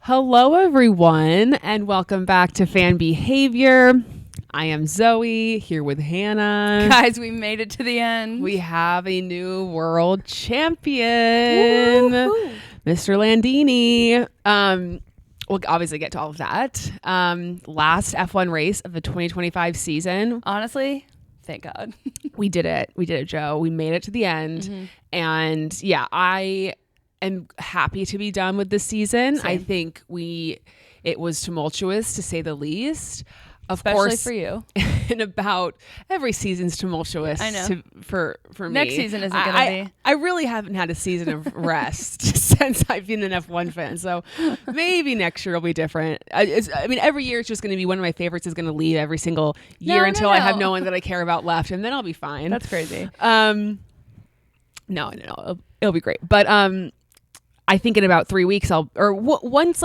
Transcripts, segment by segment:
Hello, everyone, and welcome back to Fan Behavior. I am Zoe, here with Hannah. Guys, we made it to the end. We have a new world champion, Woo-hoo. Mr. Landini. We'll obviously get to all of that. Last F1 race of the 2025 season. Honestly, thank God. We did it. We did it, Joe. We made it to the end. Mm-hmm. And yeah, I am happy to be done with this season. Same. I think it was tumultuous to say the least. Of Especially course, for you. And about every season's tumultuous. I know. For me. Next season isn't going to be. I really haven't had a season of rest since I've been an F1 fan. So maybe next year will be different. I mean, every year it's just going to be one of my favorites is going to leave every single year until I have no one that I care about left, and then I'll be fine. That's crazy. No, it'll be great. But I think in about 3 weeks once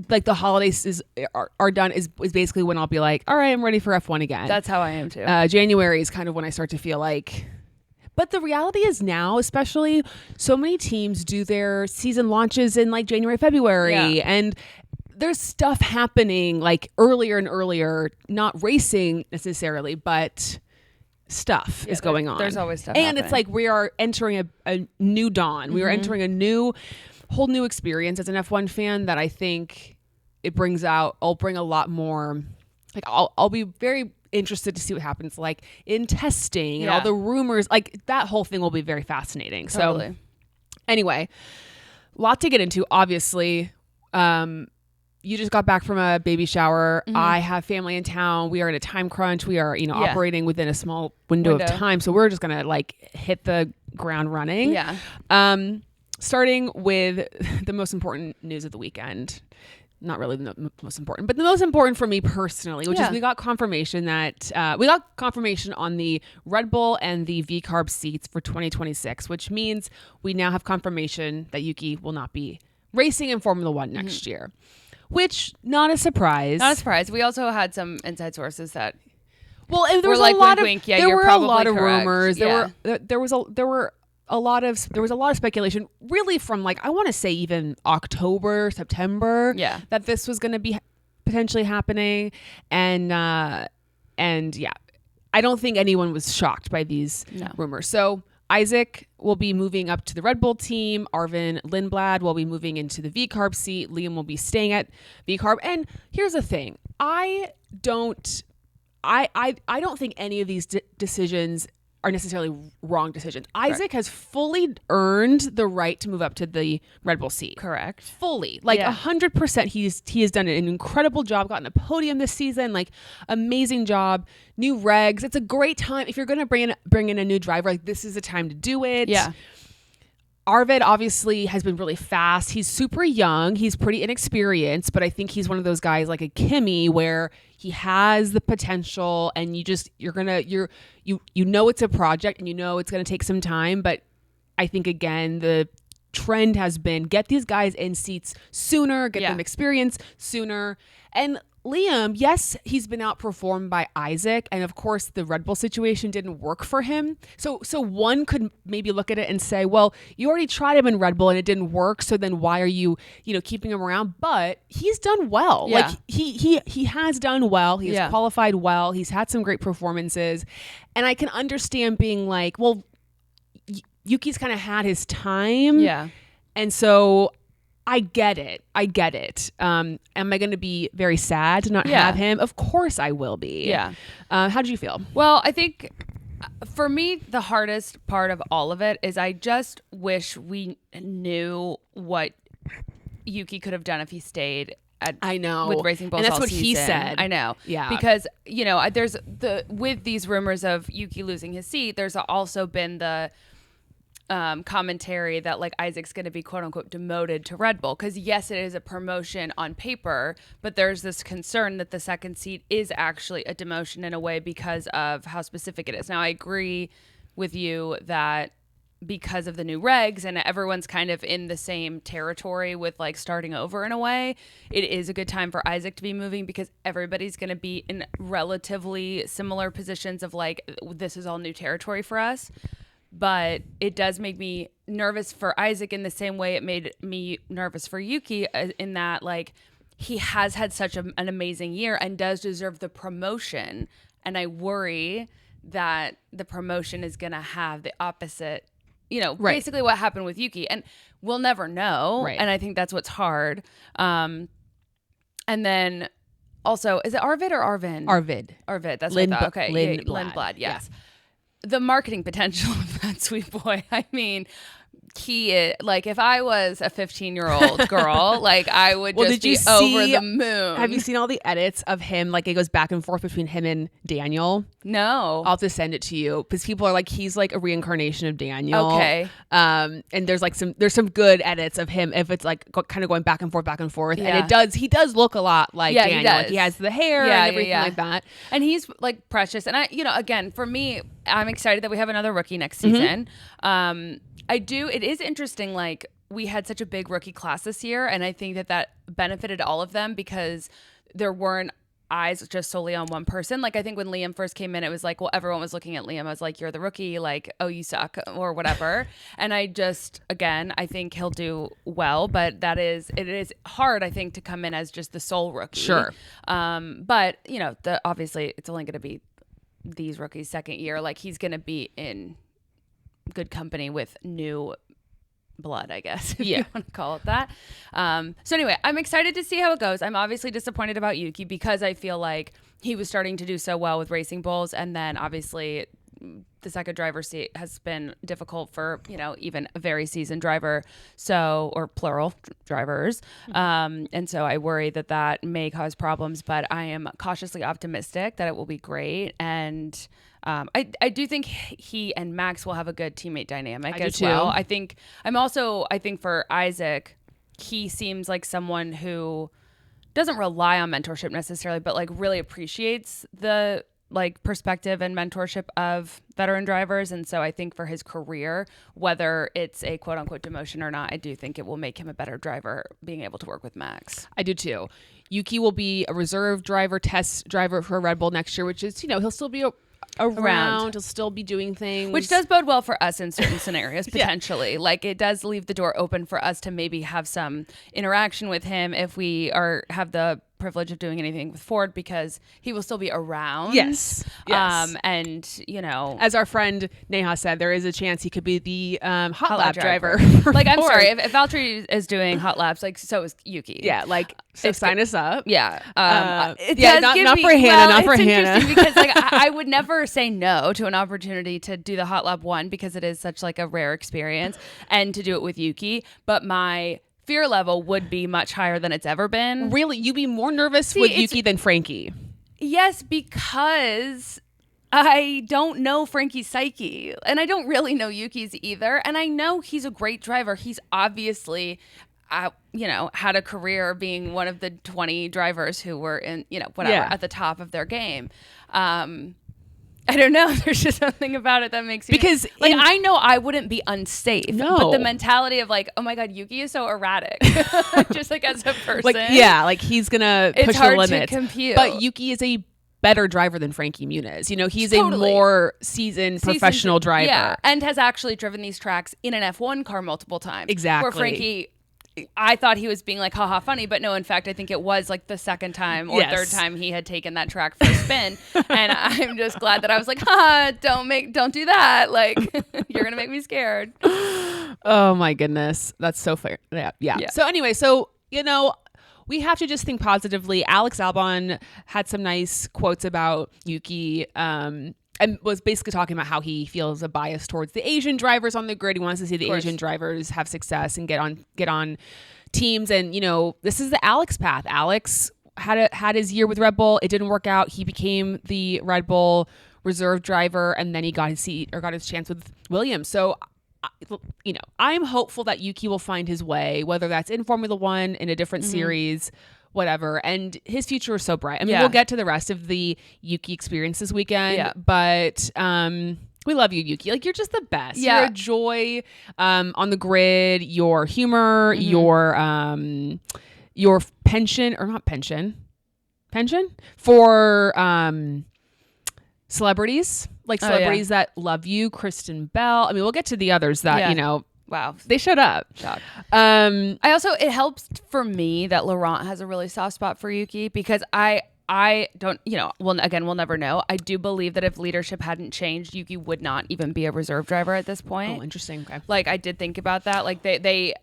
like the holidays are done is basically when I'll be like, all right, I'm ready for F1 again. That's how I am too. January is kind of when I start to feel like, but the reality is now, especially so many teams do their season launches in like January, February, and there's stuff happening like earlier and earlier, not racing necessarily, but stuff is going on. There's always stuff and happening. It's like we are entering a new dawn. Mm-hmm. We are entering a whole new experience as an F1 fan that I think I'll bring a lot more, like I'll be very interested to see what happens like in testing and all the rumors, like that whole thing will be very fascinating. Totally. So anyway, a lot to get into, obviously. You just got back from a baby shower. Mm-hmm. I have family in town. We are in a time crunch. We are, operating within a small window of time. So we're just going to like hit the ground running. Yeah. Starting with the most important news of the weekend. Not really the most important, but the most important for me personally, which is we got confirmation on the Red Bull and the V-Carb seats for 2026, which means we now have confirmation that Yuki will not be racing in Formula One next year. Which, not a surprise. Not a surprise. We also had some inside sources that there was like, a lot wink, of yeah, there you're were a probably lot of correct. rumors. Yeah. There was a lot of speculation, really from like I want to say even October, September, that this was going to be potentially happening, and yeah, I don't think anyone was shocked by these rumors. So Isaac will be moving up to the Red Bull team. Arvin Lindblad will be moving into the V-Carb seat. Liam will be staying at V-Carb. And here's the thing. I don't think any of these decisions are necessarily wrong decisions. Correct. Isaac has fully earned the right to move up to the Red Bull seat. Correct. Fully. Like 100%. He has done an incredible job, gotten a podium this season, like amazing job. New regs. It's a great time. If you're going to bring in a new driver, like this is the time to do it. Yeah. Arvid obviously has been really fast. He's super young. He's pretty inexperienced, but I think he's one of those guys like a Kimi where he has the potential and you know it's a project and you know it's going to take some time. But I think, again, the trend has been get these guys in seats sooner, get them experience sooner. And Liam, yes, he's been outperformed by Isaac, and of course the Red Bull situation didn't work for him. So one could maybe look at it and say, well, you already tried him in Red Bull and it didn't work, so then why are you keeping him around? But he's done well. Yeah. Like he has done well. He has qualified well. He's had some great performances, and I can understand being like, well, Yuki's kind of had his time. Yeah. And so I get it. Am I going to be very sad to not have him? Of course I will be. Yeah. How did you feel? Well, I think for me, the hardest part of all of it is I just wish we knew what Yuki could have done if he stayed with Racing Bulls, and that's all what season. he said. I know. Yeah. Because, there's with these rumors of Yuki losing his seat, there's also been the commentary that like Isaac's going to be quote unquote demoted to Red Bull, because yes, it is a promotion on paper, but there's this concern that the second seat is actually a demotion in a way because of how specific it is. Now I agree with you that because of the new regs and everyone's kind of in the same territory with like starting over in a way, it is a good time for Isaac to be moving because everybody's going to be in relatively similar positions of like, this is all new territory for us. but it does make me nervous for Isaac in the same way it made me nervous for Yuki, in that like he has had such an amazing year and does deserve the promotion. And I worry that the promotion is going to have the opposite, basically what happened with Yuki. And we'll never know. Right. And I think that's what's hard. And then also, is it Arvid or Arvin? Arvid. That's what I thought. Okay. Lindblad. Yes. Yeah. The marketing potential of that sweet boy. I mean, he is, like, if I was a 15-year-old girl, like, I would just be over the moon. Have you seen all the edits of him? Like, it goes back and forth between him and Daniel. No. I'll have to send it to you because people are like, he's like a reincarnation of Daniel. Okay. And there's some good edits of him if it's like kind of going back and forth. Yeah. And he does look a lot like Daniel. He does. Like, he has the hair and everything like that. And he's like precious. And again, for me, I'm excited that we have another rookie next season. It is interesting, like, we had such a big rookie class this year, and I think that benefited all of them because there weren't eyes just solely on one person. Like, I think when Liam first came in, it was like, well, everyone was looking at Liam. I was like, you're the rookie, like, oh, you suck, or whatever. And I think he'll do well, but it is hard, I think, to come in as just the sole rookie. Sure. But, obviously, it's only going to be these rookies' second year. Like, he's going to be in good company with new blood, I guess, if you want to call it that. So anyway, I'm excited to see how it goes. I'm obviously disappointed about Yuki because I feel like he was starting to do so well with Racing Bulls, and then obviously the second driver seat has been difficult for even a very seasoned driver, or plural drivers, and so I worry that may cause problems, but I am cautiously optimistic that it will be great. And I do think he and Max will have a good teammate dynamic as well. I think for Isaac, he seems like someone who doesn't rely on mentorship necessarily, but like really appreciates the like perspective and mentorship of veteran drivers. And so I think for his career, whether it's a quote unquote demotion or not, I do think it will make him a better driver being able to work with Max. I do too. Yuki will be a reserve driver, test driver for Red Bull next year, which is, he'll still be around. He'll still be doing things, which does bode well for us in certain scenarios potentially. Like, it does leave the door open for us to maybe have some interaction with him if we have the privilege of doing anything with Ford, because he will still be around. Yes. And as our friend Neha said, there is a chance he could be the hot lap driver. Like, I'm sorry, if Valtteri is doing hot laps, like, so is Yuki. Yeah, like, so sign us up. Yeah. Not for Hannah, not for Hannah. Because like I would never say no to an opportunity to do the hot lap one, because it is such like a rare experience, and to do it with Yuki. But my fear level would be much higher than it's ever been. Really? You'd be more nervous with Yuki than Frankie? Yes, because I don't know Frankie's psyche, and I don't really know Yuki's either. And I know he's a great driver. He's obviously, had a career being one of the 20 drivers who were in, at the top of their game. I don't know. There's just something about it that makes me, because I know I wouldn't be unsafe. No. But the mentality of like, oh my God, Yuki is so erratic, just like as a person. Like he's gonna push the limits. It's hard to compute. But Yuki is a better driver than Frankie Muniz. He's a more seasoned professional driver. Yeah, and has actually driven these tracks in an F1 car multiple times. Exactly. Where Frankie, I thought he was being like, haha, funny, but no, in fact, I think it was like the second time or third time he had taken that track for a spin. And I'm just glad that I was like, don't do that. Like, you're going to make me scared. Oh my goodness. That's so fair. Yeah. So anyway, we have to just think positively. Alex Albon had some nice quotes about Yuki, and was basically talking about how he feels a bias towards the Asian drivers on the grid. He wants to see the Asian drivers have success and get on teams. And, this is the Alex path. Alex had his year with Red Bull. It didn't work out. He became the Red Bull reserve driver, and then he got his chance with Williams. So, I'm hopeful that Yuki will find his way, whether that's in Formula One, in a different series, whatever. And his future is so bright. I mean, we'll get to the rest of the Yuki experience this weekend, but we love you, Yuki. Like, you're just the best. You're a joy on the grid. Your humor, your penchant for celebrities, like Oh, celebrities that love you. Kristen Bell. I mean, we'll get to the others that, you know, wow, they showed up. shocked. It helps for me that Laurent has a really soft spot for Yuki, because I don't, you know, well, again, we'll never know. I do believe that if leadership hadn't changed, Yuki would not even be a reserve driver at this point. Oh, interesting. Okay. Like, I did think about that. Like, they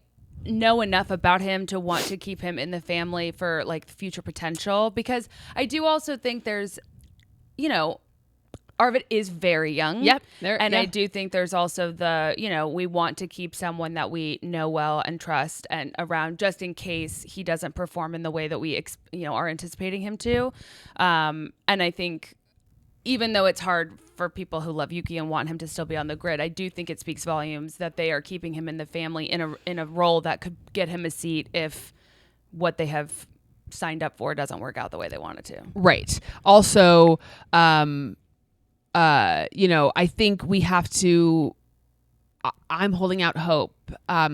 know enough about him to want to keep him in the family for like future potential, because I do also think there's, you know, Arvid is very young. Yep. I do think there's also the, you know, we want to keep someone that we know well and trust and around, just in case he doesn't perform in the way that we, you know, are anticipating him to. And I think even though it's hard for people who love Yuki and want him to still be on the grid, I do think it speaks volumes that they are keeping him in the family in a role that could get him a seat if what they have signed up for doesn't work out the way they want it to. Right. Also, you know, I think we have to, I'm holding out hope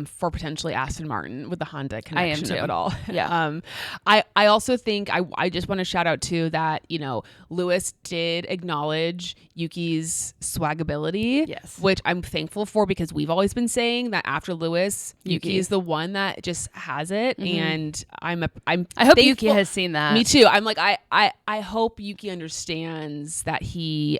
for potentially Aston Martin with the Honda connection of it all. Yeah. I also think I just want to shout out too that, you know, Lewis did acknowledge Yuki's swagability, yes, which I'm thankful for, because we've always been saying that after Lewis, Yuki is the one that just has it. Mm-hmm. And I hope thankful. Yuki has seen that. Me too. I'm like, I hope Yuki understands that he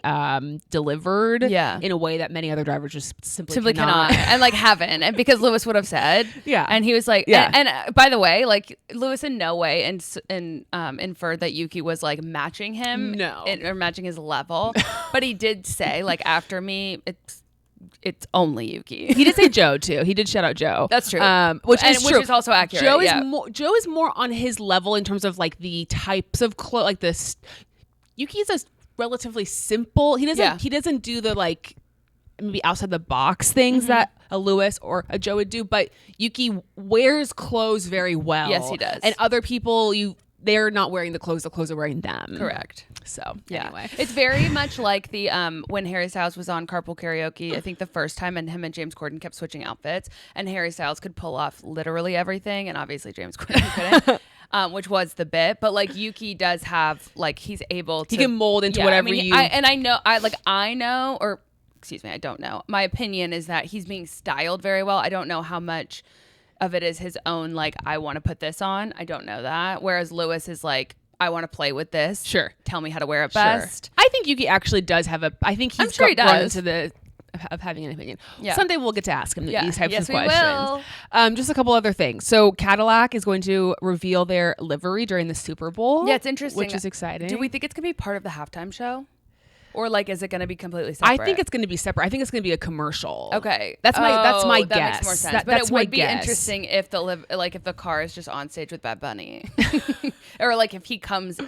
delivered in a way that many other drivers just simply cannot. And like haven't. And because Lewis would have said, and he was like, and by the way, like Lewis in no way inferred that Yuki was like matching him, or matching his level, but he did say, like, after me, it's only Yuki. He did say Joe too. He did shout out Joe. That's true. Which is also accurate. Joe is more on his level in terms of like the types of clothes, like this. Yuki is a relatively simple. He doesn't do the like maybe outside the box things that a Lewis or a Joe would do, but Yuki wears clothes very well. Yes, he does. And other people, they're not wearing the clothes are wearing them. Correct. So anyway, it's very much like the when Harry Styles was on Carpool Karaoke, I think the first time, and him and James Corden kept switching outfits, and Harry Styles could pull off literally everything, and obviously James Corden couldn't. Which was the bit, but like Yuki does have, like, he's able to, he can mold into whatever I don't know. My opinion is that he's being styled very well. I don't know how much of it is his own, like, I want to put this on. I don't know that. Whereas Lewis is like, I want to play with this. Sure. Tell me how to wear it best. I think Yuki actually does have I think he's grown to of having an opinion. Yeah. Someday we'll get to ask him these types of questions. Will. Just a couple other things. So Cadillac is going to reveal their livery during the Super Bowl. Yeah, it's interesting. Which is exciting. Do we think it's going to be part of the halftime show? Or like, is it going to be completely separate? I think it's going to be separate. I think it's going to be a commercial. Okay, that's my guess. That makes more sense. But it would be interesting if if the car is just on stage with Bad Bunny, or like if he comes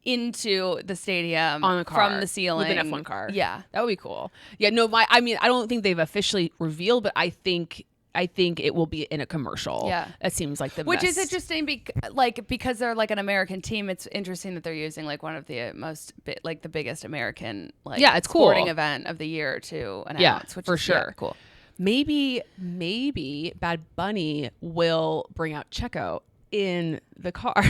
into the stadium on a car from the ceiling with an F1 car. Yeah, that would be cool. Yeah, no, I don't think they've officially revealed, but I think it will be in a commercial. Yeah, that seems like the which best. is interesting because they're like an American team. It's interesting that they're using like one of the the biggest American it's cool sporting event of the year to announce. Which for is, sure. Cool. Maybe Bad Bunny will bring out Checo in the car.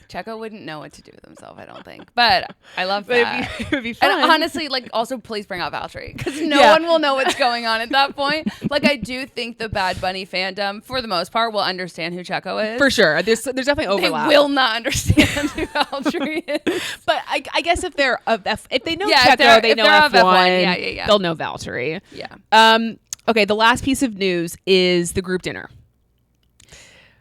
Checo wouldn't know what to do with himself, I don't think. But I love that. It would be fun. And honestly, like, also please bring out Valtteri, because no one will know what's going on at that point. Like, I do think the Bad Bunny fandom, for the most part, will understand who Checo is. For sure. There's definitely overlap. They will not understand who Valtteri is. But I guess if they know Checo, they know F1. Yeah. They'll know Valtteri. Yeah. Okay, the last piece of news is the group dinner.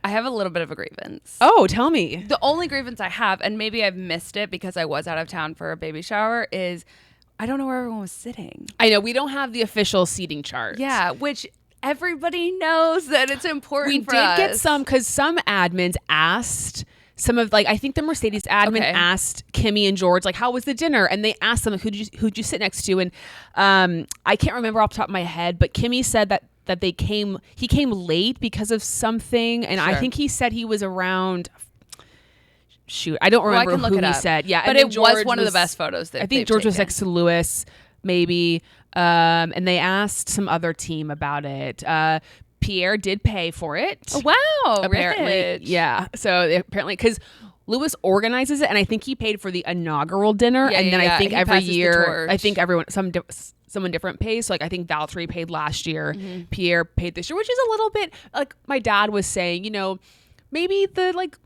I have a little bit of a grievance. Oh, tell me. The only grievance I have, and maybe I've missed it because I was out of town for a baby shower, is I don't know where everyone was sitting. I know. We don't have the official seating chart. Yeah, which everybody knows that it's important for We us. did get some, because some admins asked some of, like, I think the Mercedes admin asked Kimmy and George, like, how was the dinner? And they asked them, who'd you sit next to? And I can't remember off the top of my head, but Kimmy said that he came late because of something, and I think he said he was around. Shoot, I don't remember who he said. Yeah, but it was one of the best photos that I think George was next to Lewis, maybe, and they asked some other team about it. Pierre did pay for it. Oh, wow, apparently, rich. yeah. So apparently, because Lewis organizes it, and I think he paid for the inaugural dinner, and then I think He every passes the year, torch. I think someone different pays. So like I think Valtteri paid last year, Mm-hmm. Pierre paid this year, which is a little bit like my dad was saying. You know, maybe the like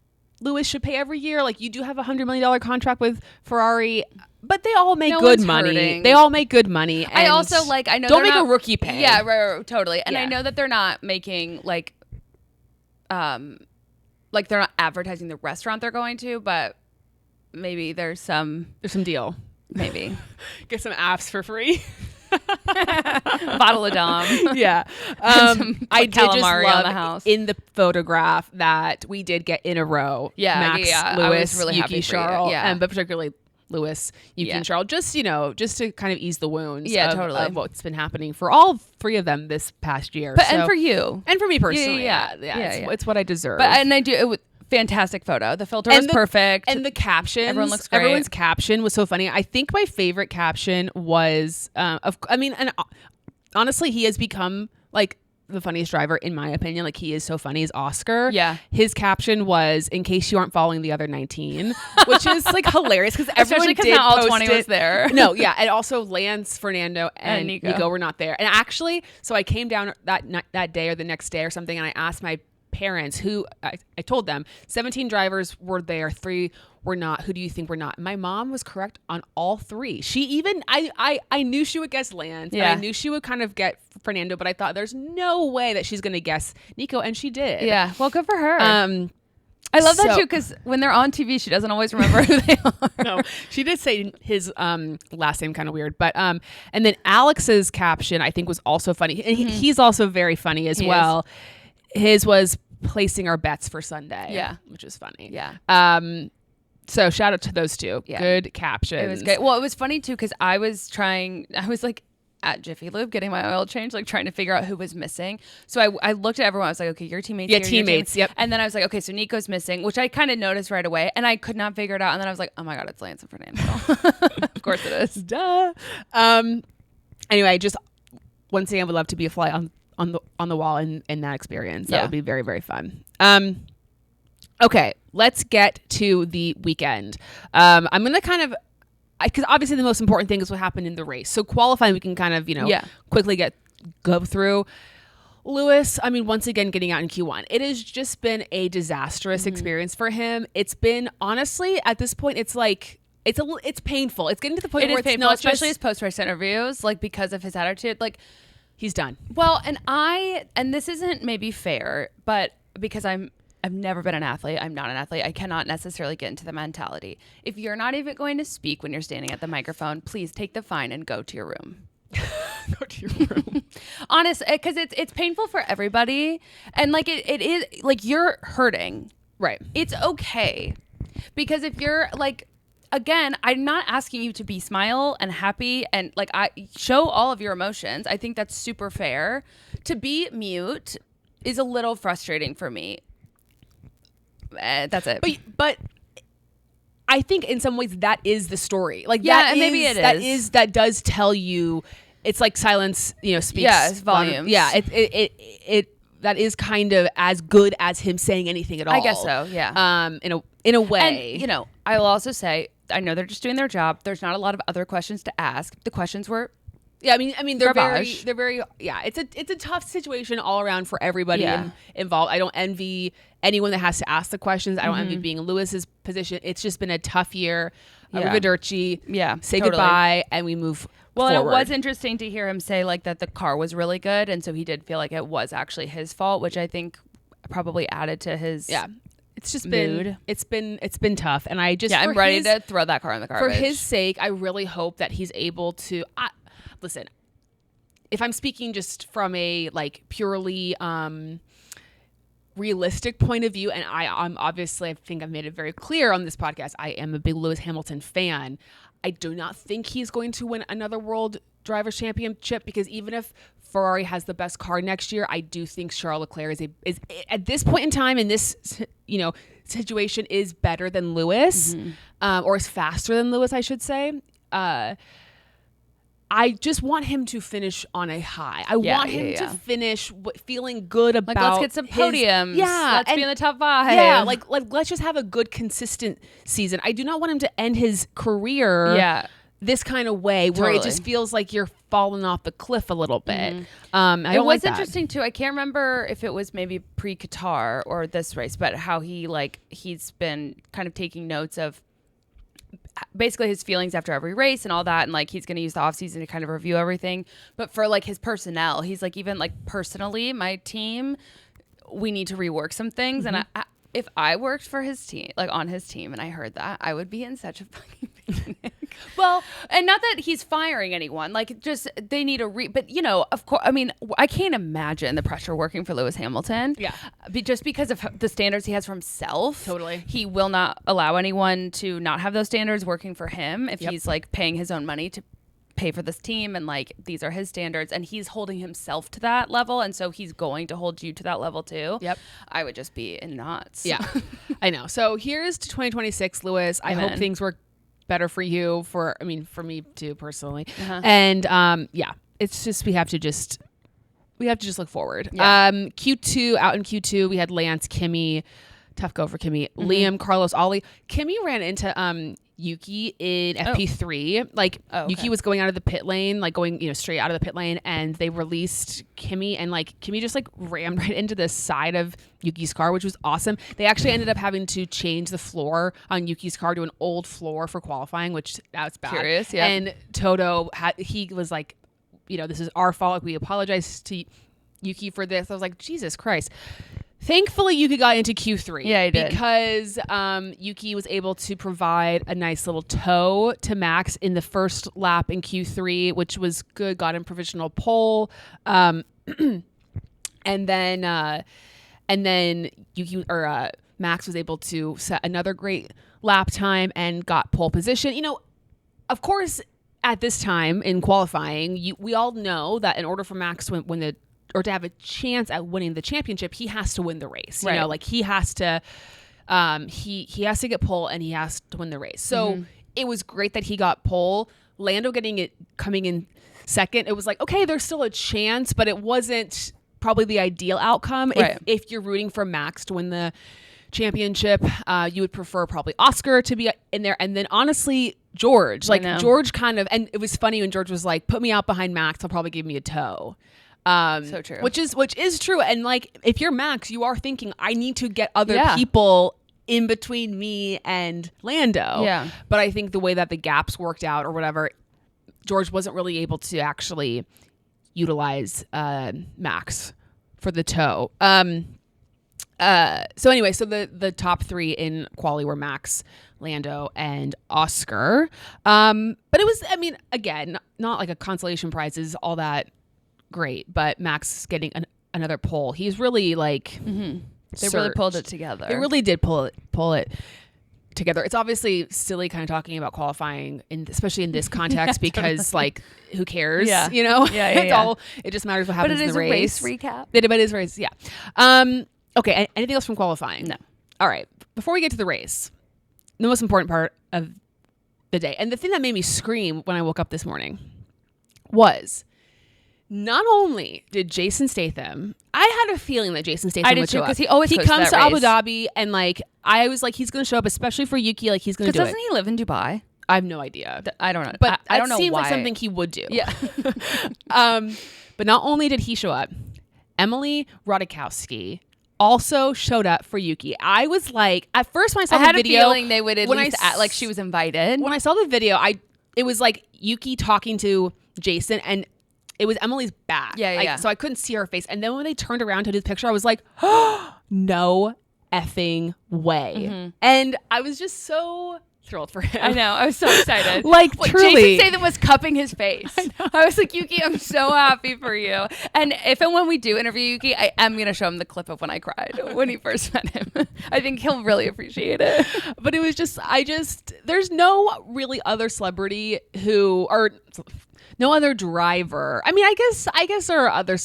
Lewis should pay every year. Like you do have $100 million contract with Ferrari. But they all make good money. Hurting. They all make good money. And I also like. I know don't they're make not, a rookie pay. Yeah, right, totally. And Yeah. I know that they're not making like they're not advertising the restaurant they're going to, but maybe there's some deal. maybe Get some apps for free. bottle of Dom. Yeah. Some I did just calamari love on the house. in the photograph that we did get in a row. Yeah, Max, yeah. Lewis, I was really Yuki, happy for you. Charles, Yeah. but particularly Lewis, Yuki, and Charles, just to kind of ease the wounds. Yeah, of, totally. of what's been happening for all three of them this past year. But and for you. and for me personally, Yeah. It's what I deserve. But and I do. It was fantastic photo. The filter was perfect. And the captions. Everyone looks great. Everyone's caption was so funny. I think my favorite caption was, honestly, he has become like the funniest driver in my opinion. Like he is so funny. Is Oscar. Yeah. His caption was, "In case you aren't following the other 19," which is like hilarious because everyone because did not all post 20 it. was there. No, yeah, and also Lance, Fernando, and Nico. Nico were not there. And actually, so I came down that day or the next day or something, and I asked my parents who I told them 17 drivers were there, 3 were not. Who do you think were not? My mom was correct on all 3. She even I knew she would guess Lance. Yeah. And I knew she would kind of get Fernando, but I thought there's no way that she's going to guess Nico, and she did. Yeah. Well, good for her. I love that too because when they're on TV, she doesn't always remember who they are. No, she did say his last name kind of weird, but and then Alex's caption I think was also funny, and he's also very funny as well. His was placing our bets for Sunday, which is funny. Yeah. So shout out to those two. Yeah. Good captions. It was good. Well, it was funny too because I was like at Jiffy Lube getting my oil change, like trying to figure out who was missing. So I looked at everyone. I was like, okay, your teammates. Yeah, here, your teammates. Yep. And then I was like, okay, so Nico's missing, which I kind of noticed right away, and I could not figure it out. And then I was like, oh my god, it's Lance and Fernando. Of course it is. Duh. Anyway, just once again, I would love to be a fly on the wall in that experience. That would be very, very fun. Okay, let's get to the weekend. I'm gonna kind of, because obviously the most important thing is what happened in the race. So qualifying, we can kind of quickly go through. Lewis, I mean, once again, getting out in Q1. It has just been a disastrous experience for him. It's been, honestly, at this point, it's like, it's painful. It's getting to the point where it's painful, not especially just, his post-race interviews, like because of his attitude. Like he's done. Well, and this isn't maybe fair, but because I've never been an athlete. I'm not an athlete. I cannot necessarily get into the mentality. If you're not even going to speak when you're standing at the microphone, please take the fine and go to your room. Go to your room. Honest, because it's painful for everybody, and like it is like you're hurting. Right. It's okay, because if you're like, again, I'm not asking you to be smile and happy and like I show all of your emotions. I think that's super fair. To be mute is a little frustrating for me. That's it. But I think in some ways that is the story. Like that does tell you. It's like silence, speaks. Yeah, it's volumes. Yeah, it that is kind of as good as him saying anything at all. I guess so. Yeah. In a way. And I will also say I know they're just doing their job. There's not a lot of other questions to ask. The questions were. Yeah, I mean, they're garbage. very. Yeah, it's a tough situation all around for everybody involved. I don't envy anyone that has to ask the questions. I don't envy being in Lewis's position. It's just been a tough year. Arrivederci. Yeah, say totally. Goodbye, and we move. Well, forward. and it was interesting to hear him say like that the car was really good, and so he did feel like it was actually his fault, which I think probably added to his It's just mood. been it's been tough, and I just I'm ready to throw that car in the garbage. For his sake. I really hope that he's able to. Listen, if I'm speaking just from a like purely realistic point of view, and I'm obviously, I think I've made it very clear on this podcast, I am a big Lewis Hamilton fan. I do not think he's going to win another World Drivers' Championship, because even if Ferrari has the best car next year, I do think Charles Leclerc is at this point in time in this situation is better than Lewis, or is faster than Lewis, I should say. I just want him to finish on a high. I want him to finish feeling good about. Like, let's get some podiums. Let's be in the top 5. Yeah, like let's just have a good, consistent season. I do not want him to end his career this kind of way where it just feels like you're falling off the cliff a little bit. It was interesting too. I can't remember if it was maybe pre-Qatar or this race, but how he's been kind of taking notes of basically his feelings after every race and all that, and like he's going to use the off season to kind of review everything. But for like his personnel, he's like, even like personally, my team, we need to rework some things. And if I worked for his team, like on his team, and I heard that, I would be in such a fucking panic. Well, and not that he's firing anyone, like just they need but you know, of course, I mean, I can't imagine the pressure working for Lewis Hamilton. Yeah. Just because of the standards he has for himself. Totally. He will not allow anyone to not have those standards working for him if he's like paying his own money to pay for this team, and like these are his standards, and he's holding himself to that level, and so he's going to hold you to that level too. I would just be in knots. I know. So here's to 2026, Lewis. I hope things work better for you, for me too personally. And it's just we have to just look forward. Q2, out in Q2 we had Lance, Kimi, tough go for Kimi, Liam, Carlos, Ollie. Kimi ran into Yuki in FP3. Yuki was going out of the pit lane, like going, straight out of the pit lane, and they released Kimi, and like Kimi just like rammed right into the side of Yuki's car, which was awesome. They actually ended up having to change the floor on Yuki's car to an old floor for qualifying, which that's bad. Curious, And Toto he was like, this is our fault. Like, we apologize to Yuki for this. I was like, Jesus Christ. Thankfully, Yuki got into Q3. Yeah, he did. Because Yuki was able to provide a nice little tow to Max in the first lap in Q3, which was good. Got him provisional pole. And then Yuki Max was able to set another great lap time and got pole position. Of course, at this time in qualifying, we all know that in order for Max to win or to have a chance at winning the championship, he has to win the race. You know, like he has to he has to get pole and he has to win the race. So it was great that he got pole. Lando coming in second. It was like, okay, there's still a chance, but it wasn't probably the ideal outcome. If you're rooting for Max to win the championship, you would prefer probably Oscar to be in there. And then honestly, George kind of, and it was funny when George was like, put me out behind Max, he'll probably give me a tow. So true. Which is true. And like, if you're Max, you are thinking, I need to get other people in between me and Lando. Yeah. But I think the way that the gaps worked out or whatever, George wasn't really able to actually utilize Max for the tow. So anyway, so the top three in quali were Max, Lando, and Oscar. But it was, again, not like a consolation prize is all that great, but Max getting another pole, he's really like they really pulled it together. They really did pull it together. It's obviously silly kind of talking about qualifying, especially in this context, because like, who cares? It's all, it just matters what happens in the race. But it is a race recap. It is race, yeah. Okay, anything else from qualifying? No. All right, before we get to the race, the most important part of the day, and the thing that made me scream when I woke up this morning was, not only did Jason Statham, I had a feeling that Jason Statham would show up. Because he comes to race. Abu Dhabi, and like, I was like, he's going to show up, especially for Yuki. Like, he's going to do it. Doesn't he live in Dubai? I have no idea. I don't know. But I don't know seems why. like something he would do. Yeah. But not only did he show up, Emily Ratajkowski also showed up for Yuki. I was like, at first when I saw the video, I had a feeling they would at least act like she was invited. When I saw the video, it was like Yuki talking to Jason, and it was Emily's back. Yeah. So I couldn't see her face. And then when they turned around to do the picture, I was like, oh, no effing way. And I was just so thrilled for him. I know. I was so excited. Truly. Jason Statham was cupping his face. I was like, Yuki, I'm so happy for you. And if and when we do interview Yuki, I am going to show him the clip of when I cried when he first met him. I think he'll really appreciate it. But it was just, there's no really other celebrity no other driver. I guess there are other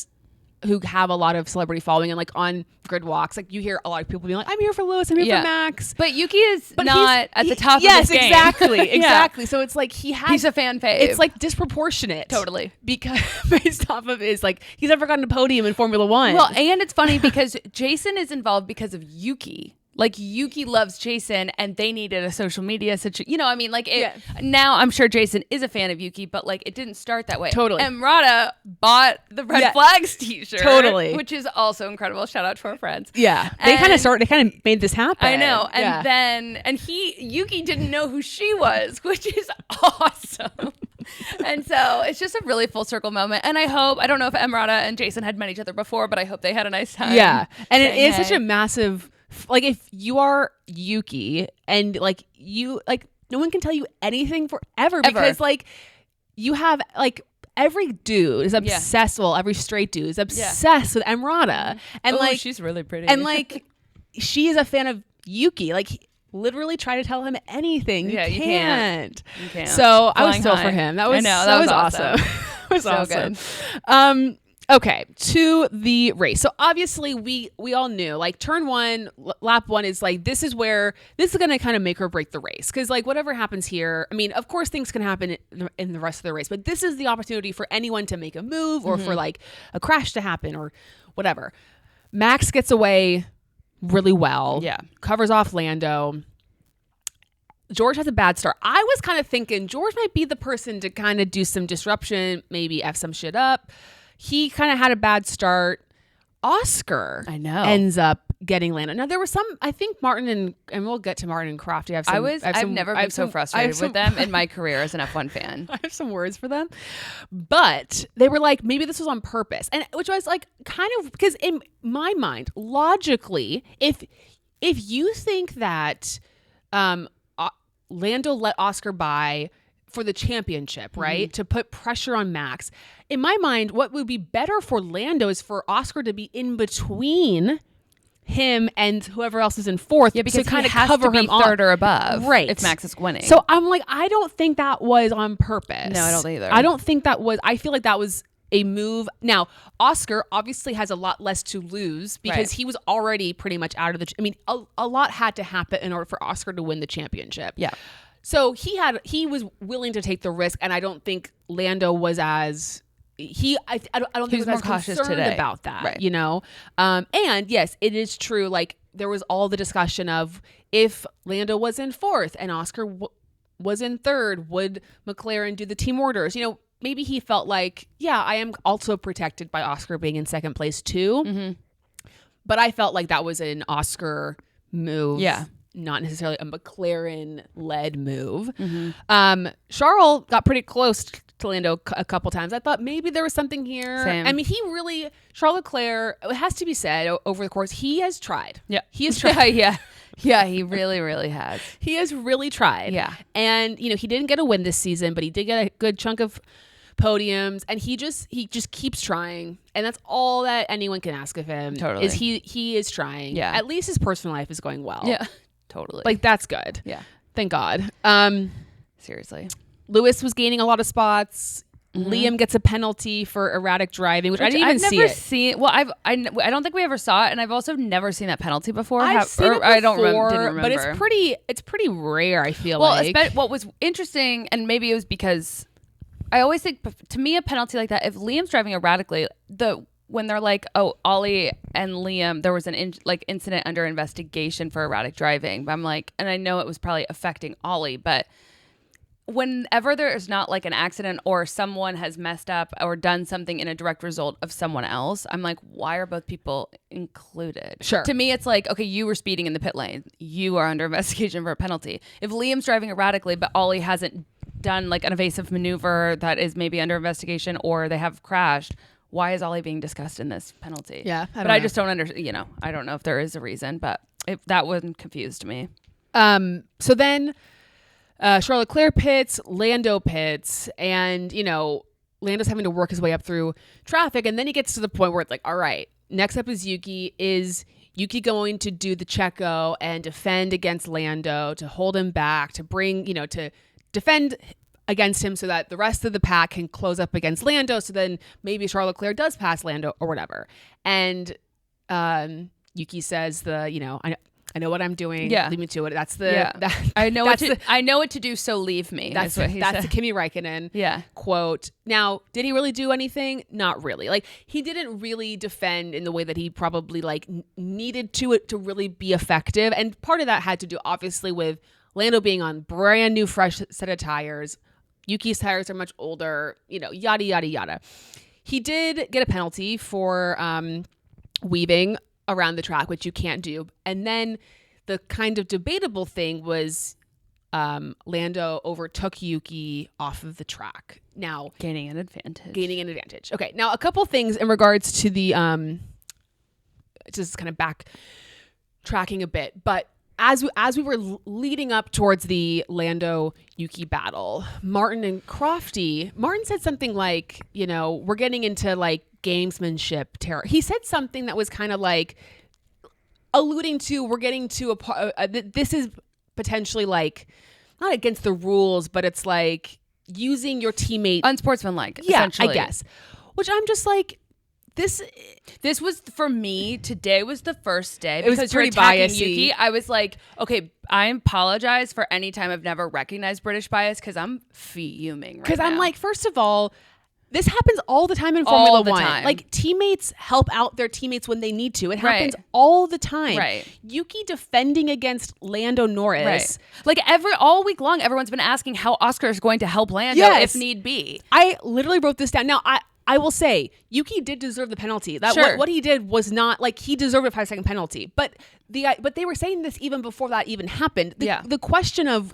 who have a lot of celebrity following and like on grid walks, like you hear a lot of people being like, I'm here for Lewis, I'm here for Max. But Yuki is not at the top of his game. Exactly. So it's like he's a fan fave. It's like disproportionate. Totally. Because based off of his like, he's never gotten a podium in Formula One. Well, and it's funny because Jason is involved because of Yuki. Like Yuki loves Jason and they needed a social media situation. You know, I mean, like now I'm sure Jason is a fan of Yuki, but like it didn't start that way. Totally. Emrata bought the Red Flags t-shirt. Totally. Which is also incredible. Shout out to our friends. Yeah. They kind of made this happen. I know. And then, Yuki didn't know who she was, which is awesome. And so it's just a really full circle moment. And I don't know if Emrata and Jason had met each other before, but I hope they had a nice time. Yeah. And it is such a massive, like if you are Yuki and like you, like no one can tell you anything forever because like you have like every dude is obsessed. Well, every straight dude is obsessed with Emrata. And like, she's really pretty. And like, she is a fan of Yuki. Like, literally try to tell him anything. You can't. You can't. So I was so for him. That was awesome. That was awesome. Good. Okay, to the race. So obviously we all knew like turn one, lap one is like, this is going to kind of make or break the race. Cause like whatever happens here, I mean, of course things can happen in the rest of the race, but this is the opportunity for anyone to make a move or for like a crash to happen or whatever. Max gets away really well. Yeah. Covers off Lando. George has a bad start. I was kind of thinking George might be the person to kind of do some disruption, maybe F some shit up. He kind of had a bad start. Oscar, I know, ends up getting Lando. Now there was some, I think Martin and we'll get to Martin and Crofty. I've never been so frustrated with them in my career as an F1 fan. I have some words for them, but they were like, maybe this was on purpose, and which was like kind of because in my mind, logically, if you think that Lando let Oscar by for the championship, right? To put pressure on Max. In my mind, what would be better for Lando is for Oscar to be in between him and whoever else is in fourth. Yeah, because kind of cover him third or above, right? If Max is winning. So I'm like, I don't think that was on purpose. No, I don't either. I don't think that was. I feel like that was a move. Now, Oscar obviously has a lot less to lose because he was already pretty much out of the. I mean, a lot had to happen in order for Oscar to win the championship. Yeah. So he was willing to take the risk, and I don't think Lando was as I don't think he was more cautious today about that, right. You know. And yes, it is true. Like there was all the discussion of if Lando was in fourth and Oscar was in third, would McLaren do the team orders? You know, maybe he felt like, yeah, I am also protected by Oscar being in second place too. Mm-hmm. But I felt like that was an Oscar move. Yeah. Not necessarily a McLaren-led move. Mm-hmm. Charles got pretty close to Lando a couple times. I thought maybe there was something here. Same. I mean, Charles Leclerc, it has to be said, over the course, he has tried. Yeah. He has tried. Yeah, he really, really has. He has really tried. Yeah. And, you know, he didn't get a win this season, but he did get a good chunk of podiums, and he just keeps trying, and that's all that anyone can ask of him. Totally. Is he is trying. Yeah. At least his personal life is going well. Yeah. Totally. Like that's good. Yeah. Thank God. Seriously. Lewis was gaining a lot of spots. Mm-hmm. Liam gets a penalty for erratic driving, which I didn't even see it. Well, I don't think we ever saw it, and I've also never seen that penalty before. I've seen it before, I didn't remember. But it's pretty rare, I feel like. Well, what was interesting, and maybe it was because I always think, to me, a penalty like that, if Liam's driving erratically, when they're like, oh, Ollie and Liam, there was an incident under investigation for erratic driving. But I'm like, and I know it was probably affecting Ollie, but whenever there is not like an accident or someone has messed up or done something in a direct result of someone else, I'm like, why are both people included? Sure. To me, it's like, okay, you were speeding in the pit lane. You are under investigation for a penalty. If Liam's driving erratically, but Ollie hasn't done like an evasive maneuver that is maybe under investigation, or they have crashed, why is Ollie being discussed in this penalty? Yeah. I just don't understand, you know, I don't know if there is a reason, but that one confused me. So then Charles Leclerc pits, Lando pits, and, you know, Lando's having to work his way up through traffic. And then he gets to the point where it's like, all right, next up is Yuki. Is Yuki going to do the Checo and defend against Lando, to hold him back, to bring, you know, to defend against him so that the rest of the pack can close up against Lando. So then maybe Charles Leclerc does pass Lando or whatever. And Yuki says I know what I'm doing. Yeah. Leave me to it. That's I know what to do. So leave me. That's the Kimi Räikkönen quote. Now, did he really do anything? Not really. Like, he didn't really defend in the way that he probably like needed to really be effective. And part of that had to do obviously with Lando being on brand new fresh set of tires. Yuki's tires are much older, yada, yada, yada. He did get a penalty for weaving around the track, which you can't do. And then the kind of debatable thing was Lando overtook Yuki off of the track. Now, gaining an advantage. Okay. Now, a couple things in regards to the just kind of backtracking a bit, but as we were leading up towards the Lando Yuki battle, Martin said something like, we're getting into like gamesmanship terror. He said something that was kind of like alluding to we're getting to this is potentially like not against the rules, but it's like using your teammate unsportsmanlike. Yeah, essentially. I guess. Which I'm just like, this was for me. Today was the first day because you're pretty attacking biasy. Yuki. I was like, okay, I apologize for any time I've never recognized British bias because I'm fuming right now. Because I'm like, first of all, this happens all the time in Formula One. Time. Like, teammates help out their teammates when they need to. It happens Right. all the time. Right. Yuki defending against Lando Norris. Right. Like all week long, everyone's been asking how Oscar is going to help Lando if need be. I literally wrote this down. Now, I will say, Yuki did deserve the penalty. Sure. What he did was not, like, he deserved a 5-second penalty. But they were saying this even before that even happened. The question of,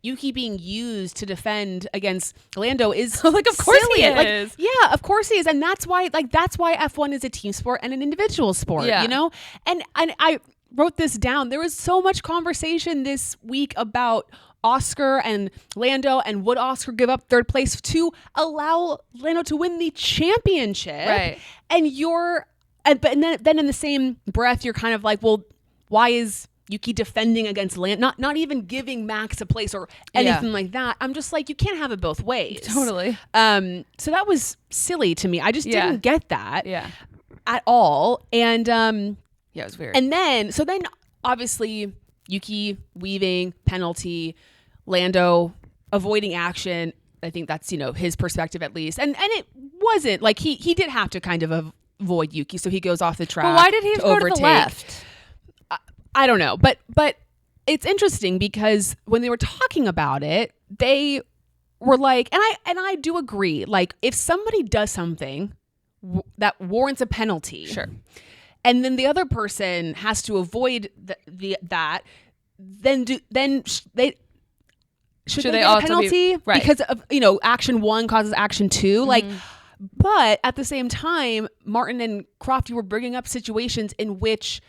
Yuki being used to defend against Lando is like, of course silly. he is. Like, yeah, of course he is. And that's why F1 is a team sport and an individual sport, And I wrote this down. There was so much conversation this week about Oscar and Lando, and would Oscar give up third place to allow Lando to win the championship? Right. And then in the same breath, you're kind of like, well, why is Yuki defending against Lando, not even giving Max a place or anything like that? I'm just like, you can't have it both ways. Totally. So that was silly to me. I just didn't get that at all. And it was weird. And then obviously Yuki weaving, penalty, Lando avoiding action. I think that's, his perspective at least. And it wasn't like he did have to kind of avoid Yuki. So he goes off the track. But why did he go to the left? I don't know. But it's interesting because when they were talking about it, they were like, and I do agree, like, if somebody does something that warrants a penalty. Sure. And then the other person has to avoid that. Then should they get a penalty because of action one causes action two? Like, but at the same time, Martin and Crofty were bringing up situations in which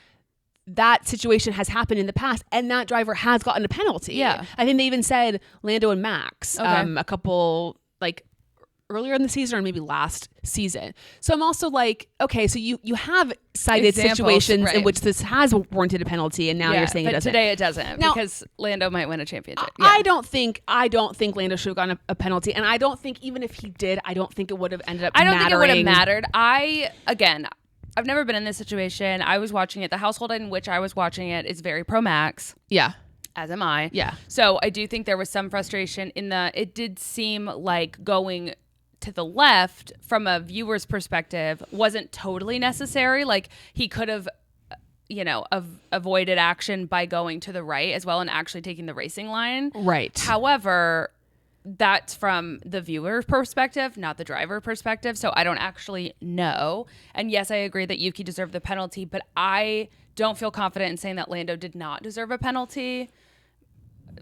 that situation has happened in the past, and that driver has gotten a penalty. Yeah, I think they even said Lando and Max a couple like earlier in the season or maybe last season. So I'm also like, okay, so you have cited situations in which this has warranted a penalty, and now you're saying it doesn't. Today it doesn't, now, because Lando might win a championship. I don't think Lando should have gotten a penalty, and I don't think even if he did, I don't think it would have ended up mattering. I don't think it would have mattered. I've never been in this situation. I was watching it. The household in which I was watching it is very pro Max. Yeah. As am I. Yeah. So I do think there was some frustration it did seem like going to the left from a viewer's perspective wasn't totally necessary. Like, he could have, avoided action by going to the right as well and actually taking the racing line. Right. However, that's from the viewer perspective, not the driver perspective. So I don't actually know. And yes, I agree that Yuki deserved the penalty, but I don't feel confident in saying that Lando did not deserve a penalty,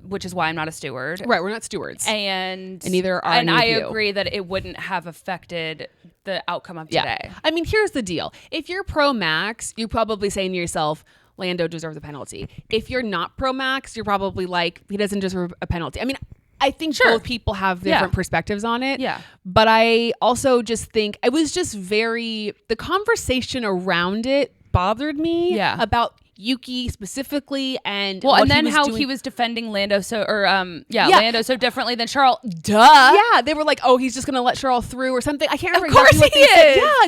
which is why I'm not a steward. Right, we're not stewards. And neither are And I you. agree that it wouldn't have affected the outcome of today. I mean, here's the deal. If you're pro Max, you're probably saying to yourself, Lando deserves a penalty. If you're not pro Max, you're probably like, he doesn't deserve a penalty. I mean, I think both people have different perspectives on it. Yeah. But I also just think it was just the conversation around it bothered me about Yuki specifically, and and then how doing. he was defending Lando Lando so differently than Charles. Duh. Yeah, they were like, oh, he's just gonna let Charles through or something. I can't remember. Of course exactly he what they is. said. Yeah,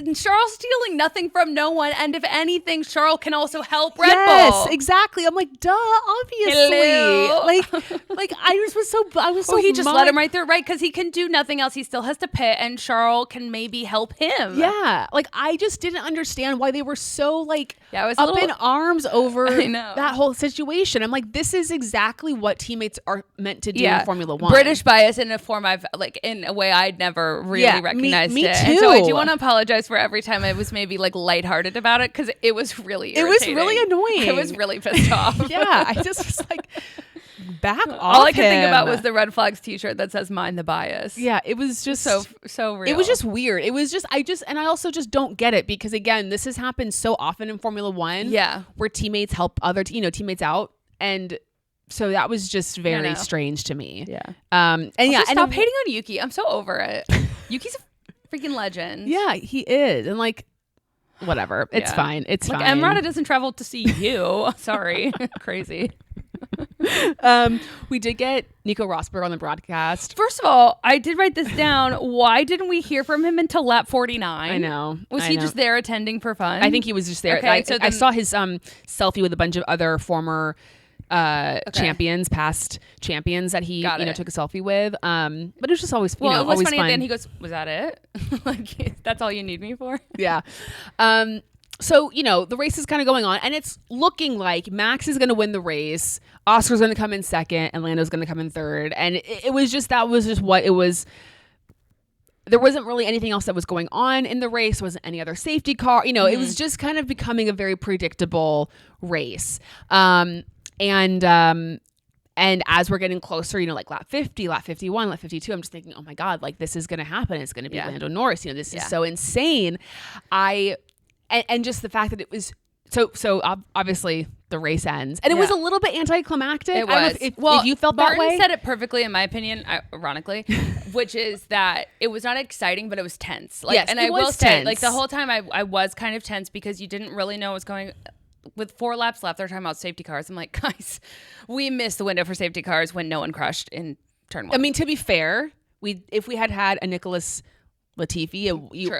duh. Charles stealing nothing from no one, and if anything, Charles can also help Red Bull. Yes, exactly. I'm like, duh, obviously. Hello. Like I was so. He just let him right there, right? Because he can do nothing else. He still has to pit, and Charles can maybe help him. Yeah, like I just didn't understand why they were so like I was up in arms over know. that whole situation. I'm like, this is exactly what teammates are meant to do in Formula One. British bias in a form in a way I'd never really recognized me it. too. And so I do want to apologize for every time I was maybe like lighthearted about it, because it was really irritating. It was really annoying. I was really pissed off. Yeah, I just was like, back off. All I could think about was the Red Flags t-shirt that says "Mind the Bias." Yeah, it was just so real. It was just weird. It was just and I also just don't get it, because again, this has happened so often in Formula One. Yeah, where teammates help other teammates out, and so that was just very strange to me. Yeah. And stop hating on Yuki. I'm so over it. Yuki's a freaking legend. Yeah, he is, and like, whatever. It's fine. It's fine. Emrata doesn't travel to see you. Sorry, crazy. We did get Nico Rosberg on the broadcast. First of all, I did write this down. Why didn't we hear from him until lap 49? I know. Was he just there attending for fun? I think he was just there. Okay, I saw his selfie with a bunch of other former champions, past champions that he took a selfie with. But it was just always it was always funny. fun. At the end, he goes, "Was that it? Like, that's all you need me for?" Yeah. So, the race is kind of going on, and it's looking like Max is going to win the race. Oscar's going to come in second, and Lando's going to come in third. And it was just what it was. There wasn't really anything else that was going on in the race. There wasn't any other safety car. It was just kind of becoming a very predictable race. And as we're getting closer, like lap 50, lap 51, lap 52, I'm just thinking, oh my God, like this is going to happen. It's going to be Lando Norris. This is so insane. And just the fact that it was so obviously the race ends, and it was a little bit anticlimactic. It was. If you felt Martin that way. Said it perfectly, in my opinion, ironically, which is that it was not exciting, but it was tense. Like, yes, and it I was will tense. say, like the whole time I was kind of tense, because you didn't really know what's going. With 4 laps left, they're talking about safety cars. I'm like, guys, we missed the window for safety cars when no one crashed in turn 1. I mean, to be fair, if we had a Nicholas Latifi,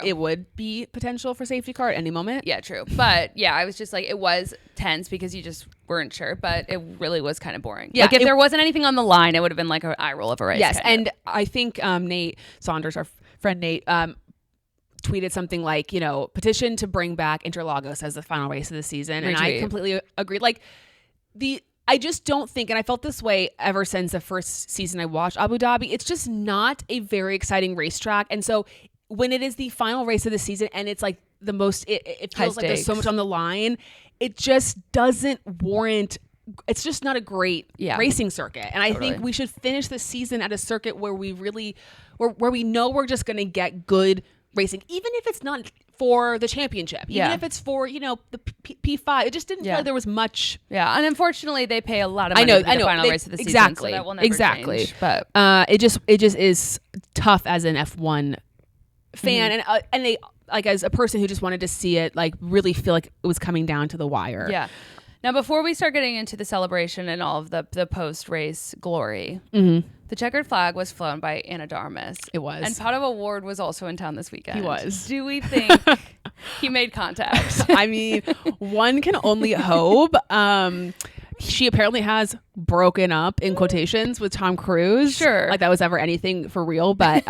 it would be potential for safety car at any moment. Yeah, true. But yeah, I was just like, it was tense because you just weren't sure, but it really was kind of boring. Yeah, like if there wasn't anything on the line, it would have been like an eye roll of a race. Yes, and I think Nate Saunders, our friend Nate, tweeted something like, petition to bring back Interlagos as the final race of the season. And I completely agree. Like I just don't think, and I felt this way ever since the first season I watched Abu Dhabi, it's just not a very exciting racetrack. And so when it is the final race of the season and it's like the most, it feels like there's so much on the line, it just doesn't warrant, it's just not a great racing circuit. And I think we should finish the season at a circuit where we really, where we know we're just going to get good racing, even if it's not for the championship, even if it's for the P5. It just didn't feel like there was much. Yeah, and unfortunately, they pay a lot of money to be the final race of the season, so that will never change. But it just is tough as an F1 fan, and they, like, as a person who just wanted to see it, like, really feel like it was coming down to the wire. Yeah. Now, before we start getting into the celebration and all of the post-race glory, the checkered flag was flown by Ana Darmus. It was. And Pato O'Ward was also in town this weekend. He was. Do we think he made contact? I mean, one can only hope. She apparently has broken up, in quotations, with Tom Cruise. Sure. Like that was ever anything for real. But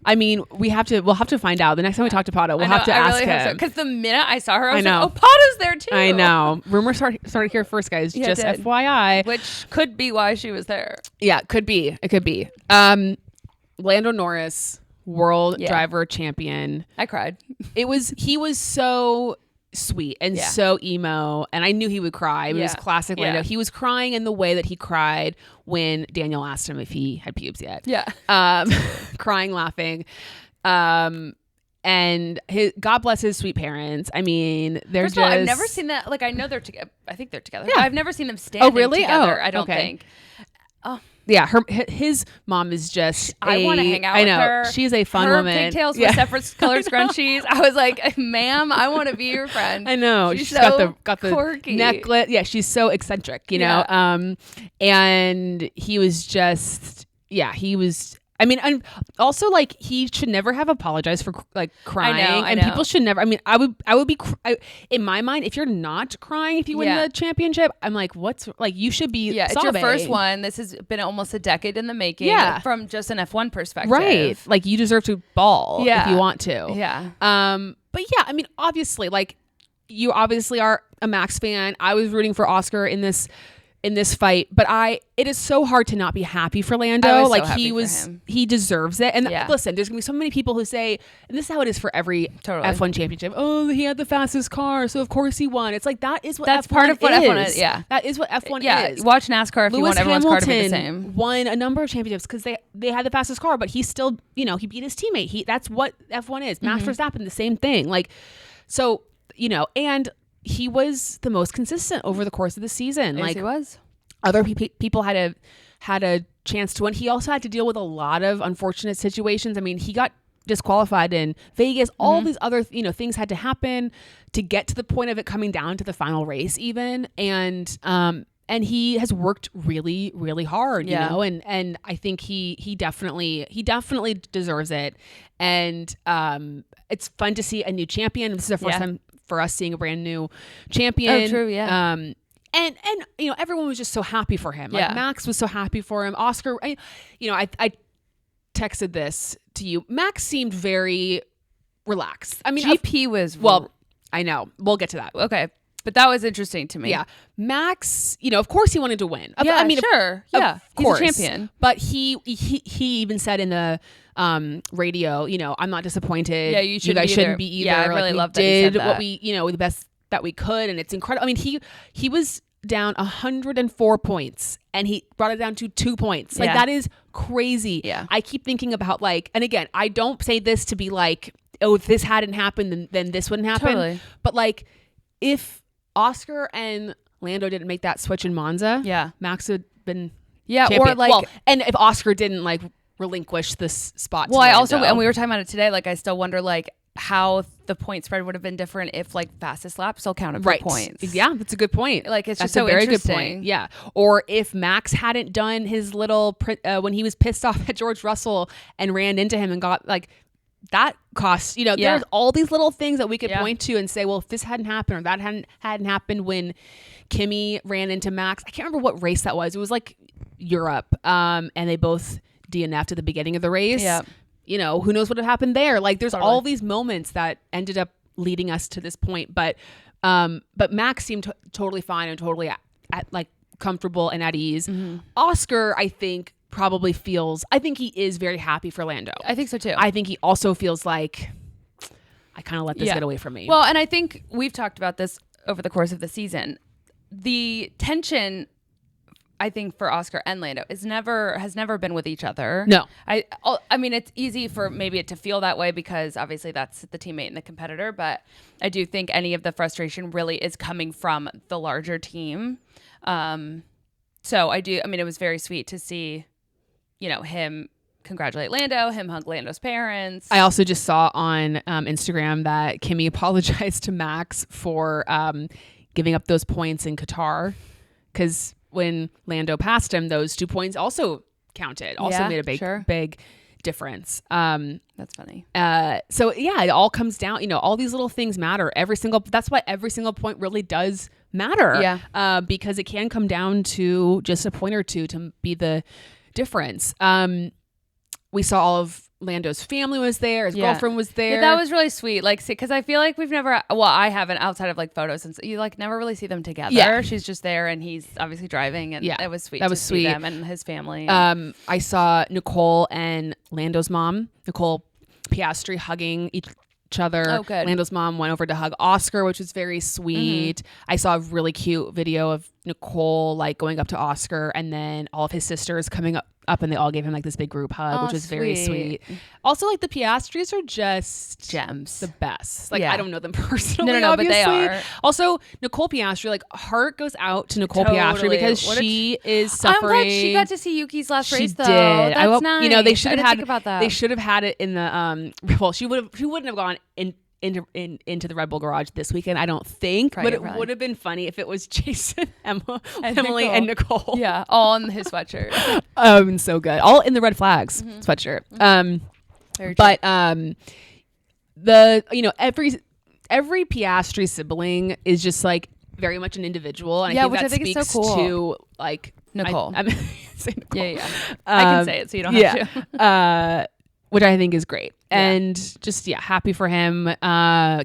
I mean, we'll have to find out. The next time we talk to Pato, we'll have to ask him. Because the minute I saw her, I was like, oh, Pato's there too. I know. Rumors started here first, guys. Just FYI. Which could be why she was there. Yeah, could be. It could be. Lando Norris, world driver champion. I cried. He was so sweet and so emo, and I knew he would cry. It was classic Lando. He was crying in the way that he cried when Daniel asked him if he had pubes yet. Yeah. Crying, laughing. And God bless his sweet parents. I mean, they're First of all, I've never seen that. Like, I know they're together. I think they're together. Yeah. I've never seen them standing really? together. Oh, I don't think. Yeah, his mom is just. I want to hang out with her. She's a fun her woman. Pigtails with separate color scrunchies. I was like, ma'am, I want to be your friend. I know. She's so got the quirky necklace. Yeah, she's so eccentric, know. And he was just. Yeah, he was. I mean, and also like he should never have apologized for like crying. I know. And people should never. I mean, I would be in my mind if you're not crying if you win the championship. I'm like, what's like you should be. Yeah, it's your first one. This has been almost a decade in the making. Yeah. From just an F1 perspective, right? Like you deserve to bawl if you want to. Yeah. But yeah, I mean, obviously, like you obviously are a Max fan. I was rooting for Oscar in this fight, but it is so hard to not be happy for Lando. Like he deserves it. And listen, there's gonna be so many people who say, and this is how it is for every F1 championship. Oh, he had the fastest car, so of course he won. It's like that's F1 part of what is. F1 is. Yeah, that is what F1 is. Watch NASCAR if you want everyone's car to be the same. Hamilton won a number of championships because they had the fastest car, but he still, he beat his teammate. That's what F1 is. Max Verstappen, the same thing. Like, so and he was the most consistent over the course of the season. Yes, like he was. Other people had a chance to win. He also had to deal with a lot of unfortunate situations. I mean, he got disqualified in Vegas. All these other things had to happen to get to the point of it coming down to the final race even. And he has worked really, really hard, and I think he definitely deserves it. And it's fun to see a new champion. This is the first time for us seeing a brand new champion. Oh, true. Yeah. And everyone was just so happy for him. Like Max was so happy for him. Oscar, I texted this to you. Max seemed very relaxed. I mean, GP was I know. We'll get to that. Okay. But that was interesting to me. Yeah. Max, of course he wanted to win. Yeah, I mean, sure. Yeah. Of course. He's a champion. But he even said in the radio, I'm not disappointed. Yeah, you guys shouldn't be either. Yeah, I really love that he said that. What we, the best that we could, and it's incredible. I mean, he was down 104 points and he brought it down to 2 points. Like that is crazy. Yeah. I keep thinking about and again, I don't say this to be like, oh, if this hadn't happened, then this wouldn't happen. Totally. But like, if Oscar and Lando didn't make that switch in Monza, Max would have been champion. Or and if Oscar didn't relinquish this spot. Well, I also, and we were talking about it today, I still wonder how the point spread would have been different if fastest lap still counted for points. Yeah, that's a good point. It's that's just so a very interesting. Good point. Yeah. Or if Max hadn't done his little when he was pissed off at George Russell and ran into him and got that cost, there's all these little things that we could point to and say, well, if this hadn't happened or that hadn't happened when Kimi ran into Max. I can't remember what race that was. It was Europe. And they both DNF'd at the beginning of the race. Yeah. Who knows what had happened there? There's all these moments that ended up leading us to this point. But Max seemed totally fine and totally at comfortable and at ease. Mm-hmm. Oscar, I think, probably feels, I think he is very happy for Lando. I think so too. I think he also feels like, I kind of let this get away from me. Well, and I think we've talked about this over the course of the season. The tension, I think, for Oscar and Lando has never been with each other. No. I mean, it's easy for maybe it to feel that way because obviously that's the teammate and the competitor, but I do think any of the frustration really is coming from the larger team. So it was very sweet to see, him congratulate Lando, him hug Lando's parents. I also just saw on Instagram that Kimi apologized to Max for giving up those points in Qatar because when Lando passed him, those 2 points also counted. Also made a big difference. That's funny. So it all comes down, all these little things matter. That's why every single point really does matter. Yeah. Because it can come down to just a point or two to be the difference. We saw all of Lando's family was there. His girlfriend was there. Yeah, that was really sweet. Because I feel like we've never, I haven't outside of photos, and you never really see them together. Yeah. She's just there and he's obviously driving, and it was sweet. That was to sweet. See them and his family. I saw Nicole and Lando's mom, Nicole Piastri, hugging each other. Oh, good. Lando's mom went over to hug Oscar, which was very sweet. Mm-hmm. I saw a really cute video of Nicole going up to Oscar and then all of his sisters coming up up and they all gave him like this big group hug, which was very sweet. Also, like the Piastris are just gems, the best. Like I don't know them personally, no, obviously. but they are. Also, Nicole Piastri, like heart goes out to Nicole Piastri because she is suffering. I'm glad she got to see Yuki's last race though. Did. That's nice. You know, they should have had. Think about that. They should have had it in the well. She wouldn't have gone into the Red Bull garage this weekend, I don't think. But it would have been funny if it was Jason, Emily, and Nicole. Yeah, all in his sweatshirt. So good. All in the red flags sweatshirt. But every Piastri sibling is just like very much an individual, and I think that speaks is so cool. To like Nicole. I'm say Nicole. Yeah. I can say it, so you don't have to. Which I think is great. And just, happy for him.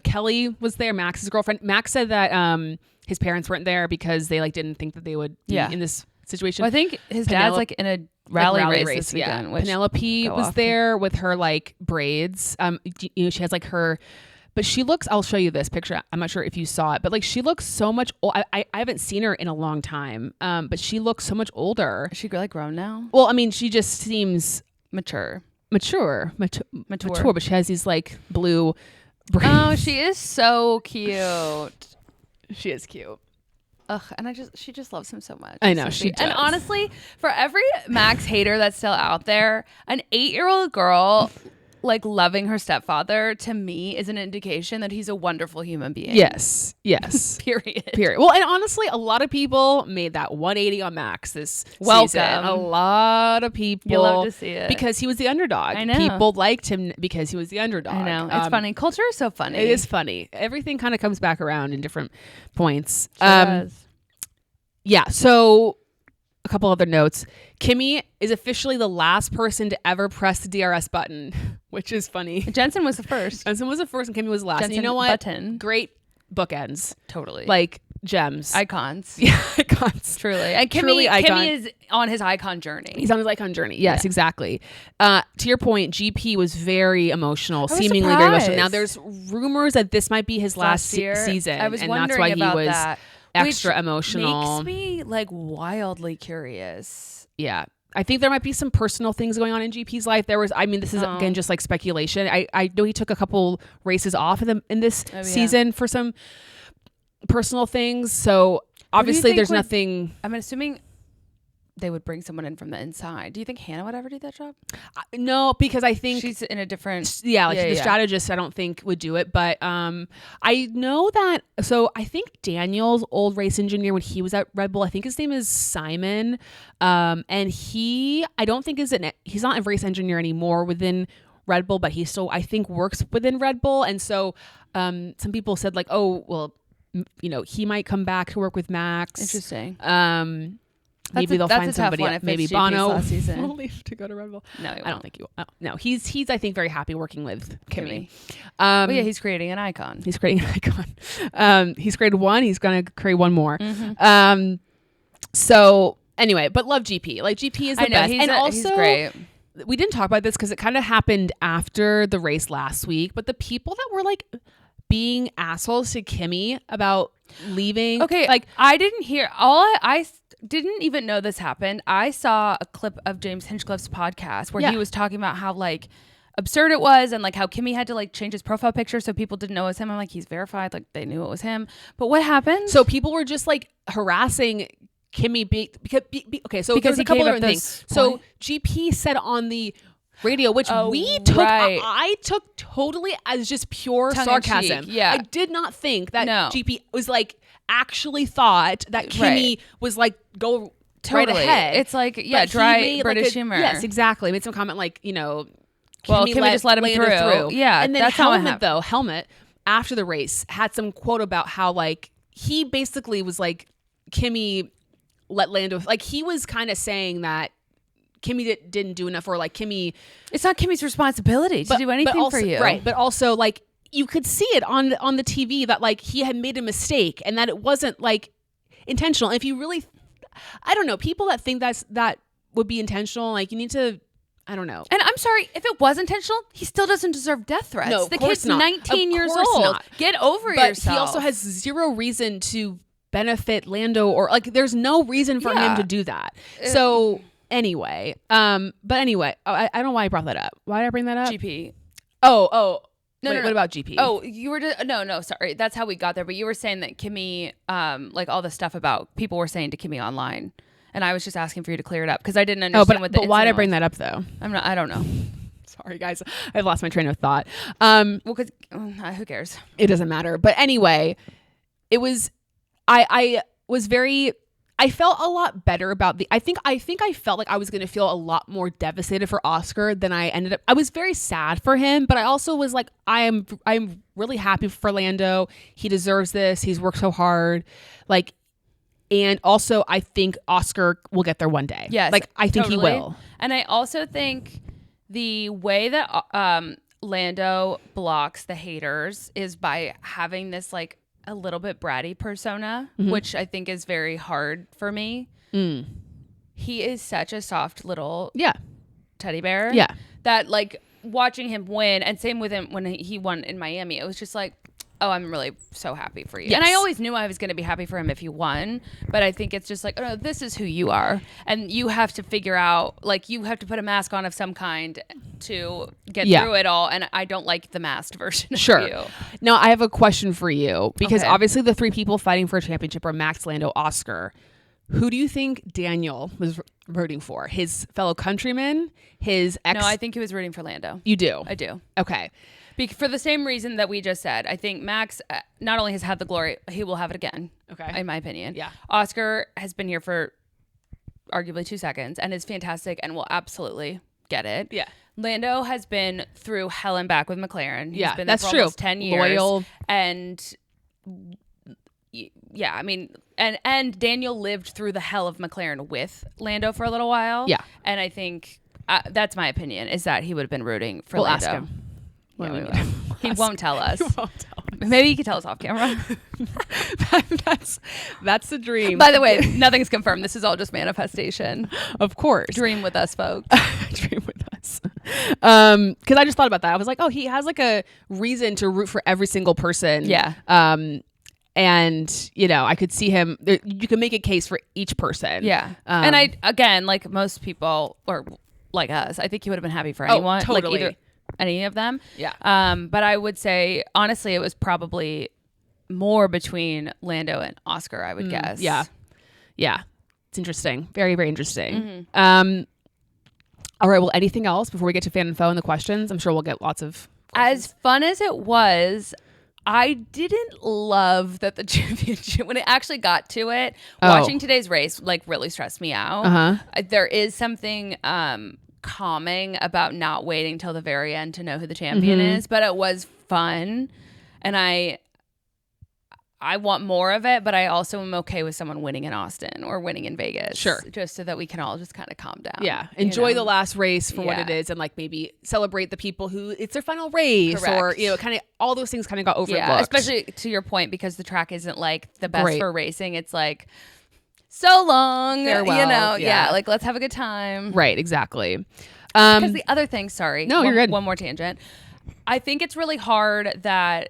Kelly was there, Max's girlfriend. Max said that his parents weren't there because they like didn't think that they would be in this situation. Well, I think his dad's like in a rally race this weekend. Which Penelope was there with her like braids. She has like her, but she looks, I'll show you this picture. I'm not sure if you saw it, but like she looks so much I haven't seen her in a long time. But she looks so much older. Is she like grown now? Well, I mean, she just seems mature, but she has these like blue braids. Oh, she is so cute. She is cute. Ugh, and she just loves him so much. I know, she does. And honestly, for every Max hater that's still out there, an 8-year-old girl like loving her stepfather, to me, is an indication that he's a wonderful human being. Yes. Period. Well, and honestly, a lot of people made that 180 on Max this season. A lot of people. You love to see it. Because he was the underdog. I know. People liked him because he was the underdog. I know. It's funny. Culture is so funny. It is funny. Everything kind of comes back around in different points. Does. Yeah. So a couple other notes. Kimi is officially the last person to ever press the DRS button, which is funny. Jensen was the first. And Kimi was last. Jensen and you know what? Button. Great bookends. Totally. Like gems. Icons. Yeah, icons. Truly. And Kimi is on his icon journey. He's on his icon journey. Yes, exactly. To your point, GP was very emotional, seemingly surprised. very emotional. Now there's rumors that this might be his last season. I was and wondering that's why about he was that. extra emotional. Makes me like wildly curious. Yeah. I think there might be some personal things going on in GP's life. This is again just like speculation. I know he took a couple races off in this season for some personal things. So obviously there's nothing. I'm assuming they would bring someone in from the inside. Do you think Hannah would ever do that job? No, because I think she's in a different. The strategist I don't think would do it. But I know that. So I think Daniel's old race engineer when he was at Red Bull, I think his name is Simon, and I don't think he's not a race engineer anymore within Red Bull, but he still I think works within Red Bull. And so some people said like, oh well, he might come back to work with Max. Interesting. Maybe they'll find somebody. Maybe Bono will leave to go to Red Bull. No, I don't think he will. No, he's I think very happy working with Kimi. He's creating an icon. He's creating an icon. He's created one. He's gonna create one more. Mm-hmm. So anyway, but love GP. Like GP is the best, and also he's great. We didn't talk about this because it kind of happened after the race last week. But the people that were like being assholes to Kimi about leaving. Okay, like I didn't hear I didn't even know this happened. I saw a clip of James Hinchcliffe's podcast where he was talking about how like absurd it was and like how Kimi had to like change his profile picture so people didn't know it was him. I'm like, he's verified, like they knew it was him. But what happened? So people were just like harassing Kimi because there's a couple of things. So GP said on the radio, which I took totally as just pure sarcasm. Yeah, I did not think that GP was like actually thought that Kimi was like go right ahead. It's like dry British humor. Yes, exactly. Made some comment like Kimi just let him through. Yeah, and then Helmet after the race had some quote about how like he basically was like Kimi let Lando like he was kind of saying that Kimi didn't do enough, or like Kimi. It's not Kimi's responsibility to do anything for you, right? But also like you could see it on the TV that like he had made a mistake and that it wasn't like intentional. And if you really, I don't know, people that think that would be intentional, like you need to, I don't know. And I'm sorry, if it was intentional, he still doesn't deserve death threats. No, the kid's 19 years old. Not. Get over yourself. But he also has zero reason to benefit Lando, or like there's no reason for him to do that. So Anyway, I don't know why I brought that up. Why did I bring that up? GP. Oh. No, Wait, no. What about GP? Oh, you were just, no, sorry. That's how we got there. But you were saying that Kimmy, like all the stuff about people were saying to Kimmy online. And I was just asking for you to clear it up because I didn't understand what the but why did I bring incident that up though? I don't know. Sorry guys, I've lost my train of thought. Well, because who cares? It doesn't matter. But anyway, it was, I was very, I felt a lot better about I think I felt like I was going to feel a lot more devastated for Oscar than I ended up. I was very sad for him, but I also was like, I'm really happy for Lando. He deserves this. He's worked so hard. Like, and also I think Oscar will get there one day. Yes. Like, I think totally. he will. And I also think the way that Lando blocks the haters is by having this like a little bit bratty persona, which I think is very hard for me. He is such a soft little teddy bear. Yeah. That like watching him win, and same with him when he won in Miami, it was just like, oh, I'm really so happy for you. Yes. And I always knew I was going to be happy for him if he won, but I think it's just like, oh no, this is who you are. And you have to figure out, like, you have to put a mask on of some kind to get through it all. And I don't like the masked version of you. Now, I have a question for you because Okay. obviously the three people fighting for a championship are Max, Lando, Oscar. Who do you think Daniel was rooting for? His fellow countryman? His ex? No, I think he was rooting for Lando. You do? I do. Okay. For the same reason that we just said. I think Max not only has had the glory, he will have it again. Okay. In my opinion. Yeah. Oscar has been here for arguably 2 seconds and is fantastic and will absolutely get it. Yeah. Lando has been through hell and back with McLaren. He's been there that's for true. almost 10 years. Loyal. And yeah, I mean, and Daniel lived through the hell of McLaren with Lando for a little while. Yeah. And I think that's my opinion, is that he would have been rooting for We'll Lando. ask him. Yeah, Well, we will. He won't tell us. He won't tell us. Maybe you can tell us off camera. That's the dream. By the way, nothing's confirmed. This is all just manifestation. Of course. Dream with us, folks. Dream with us. Because I just thought about that. I was like, oh, he has like a reason to root for every single person. Yeah. And you know, I could see him. You can make a case for each person. Yeah. And I, again, like most people or like us, I think he would have been happy for anyone. Totally. Like either any of them. Yeah. But I would say, honestly, it was probably more between Lando and Oscar, I would guess. Yeah. Yeah. It's interesting. Very, very interesting. All right. Well, anything else before we get to fan info and the questions? I'm sure we'll get lots of questions. As fun as it was, I didn't love that the championship, when it actually got to it, watching today's race, like really stressed me out. There is something calming about not waiting till the very end to know who the champion is, but it was fun. And I want more of it, but I also am okay with someone winning in Austin or winning in Vegas. Sure. Just so that we can all just kind of calm down. Yeah. Enjoy the last race for what it is, and like maybe celebrate the people who it's their final race. Correct. Or, you know, kind of all those things kind of got overlooked. Yeah, especially to your point, because the track isn't like the best Great. for racing. It's like so long, Farewell. you know, Yeah. like let's have a good time. Right. Exactly. Because the other thing, sorry. No, you're good. One more tangent. I think it's really hard that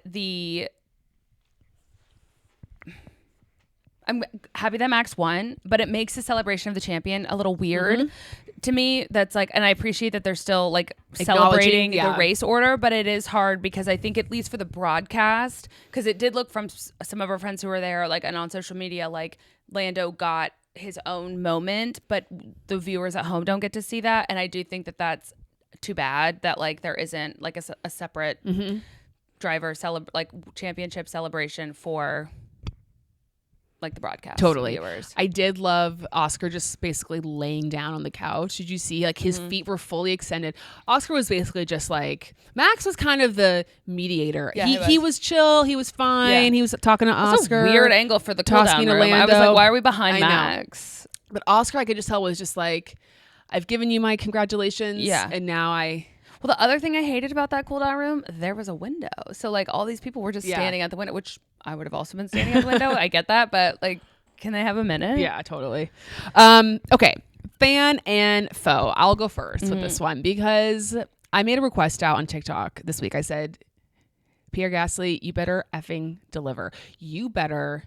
I'm happy that Max won, but it makes the celebration of the champion a little weird to me. That's like, and I appreciate that they're still like celebrating the race order, but it is hard because I think, at least for the broadcast, because it did look from some of our friends who were there, like, and on social media, like Lando got his own moment, but the viewers at home don't get to see that. And I do think that that's too bad that like there isn't like a separate driver like championship celebration for like the broadcast viewers. I did love Oscar just basically laying down on the couch. Did you see like his feet were fully extended? Oscar was basically just like, Max was kind of the mediator. Yeah, he was chill. He was fine. Yeah. He was talking to Oscar. That's a weird angle for the cool down talking to room. I was Lando. like, why are we behind I know. Max? But Oscar, I could just tell, was just like, I've given you my congratulations. Yeah. And now Well, the other thing I hated about that cool down room, there was a window. So like all these people were just standing at the window, which I would have also been standing at the window. I get that, but like, can they have a minute? Yeah, totally. Okay. Fan and foe. I'll go first with this one because I made a request out on TikTok this week. I said, Pierre Gasly, you better effing deliver. You better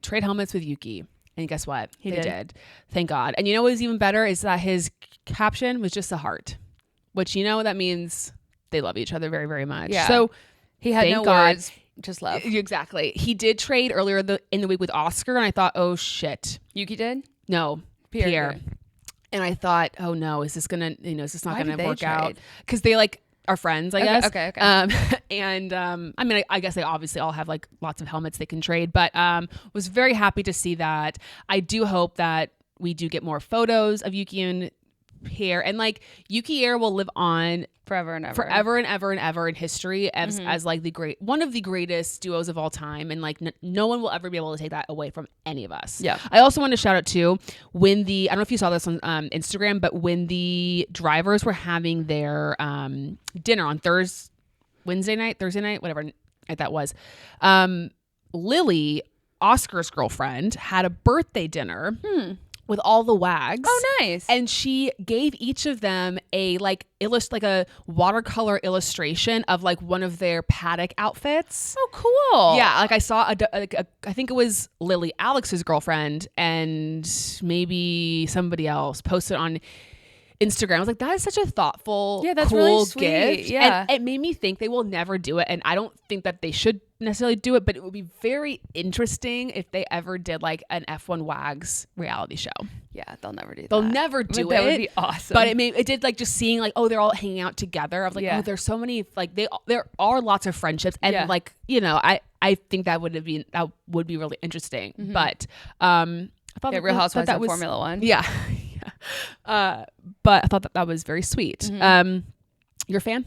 trade helmets with Yuki. And guess what? He They did. Thank God. And you know what was even better is that his caption was just a heart, which, you know, that means they love each other very, very much. Yeah. So He had thank no God. words, just love. Exactly. He did trade earlier in the week with Oscar, and I thought, oh shit. Yuki did? No, Pierre. Did. And I thought, oh no, is this gonna, is this not Why gonna did they work out? trade? Because they like are friends, I guess. Okay. I mean, I guess they obviously all have like lots of helmets they can trade, but was very happy to see that. I do hope that we do get more photos of Yuki and Pierre, and like Yuki Air will live on forever and ever in history as like one of the greatest duos of all time, and like no one will ever be able to take that away from any of us. Yeah. I also want to shout out too, when I don't know if you saw this on Instagram, but when the drivers were having their dinner on Thursday night, whatever night that was, Lily, Oscar's girlfriend, had a birthday dinner with all the wags. Oh, nice. And she gave each of them a a watercolor illustration of like one of their paddock outfits. Oh, cool. Yeah, like I saw I think it was Lily, Alex's girlfriend, and maybe somebody else posted on Instagram. I was like, that is such a thoughtful, that's cool really sweet. gift. Yeah. And it made me think they will never do it. And I don't think that they should necessarily do it, but it would be very interesting if they ever did like an F1 WAGs reality show. Yeah, they'll never do that. They'll never do it. That would be awesome. But it did like just seeing like, oh, they're all hanging out together. I was like, oh, there's so many, like there are lots of friendships. And like, I think that would be really interesting. Mm-hmm. But I thought Real Housewives that of was Formula One. Yeah. But I thought that was very sweet. Mm-hmm. You're a fan?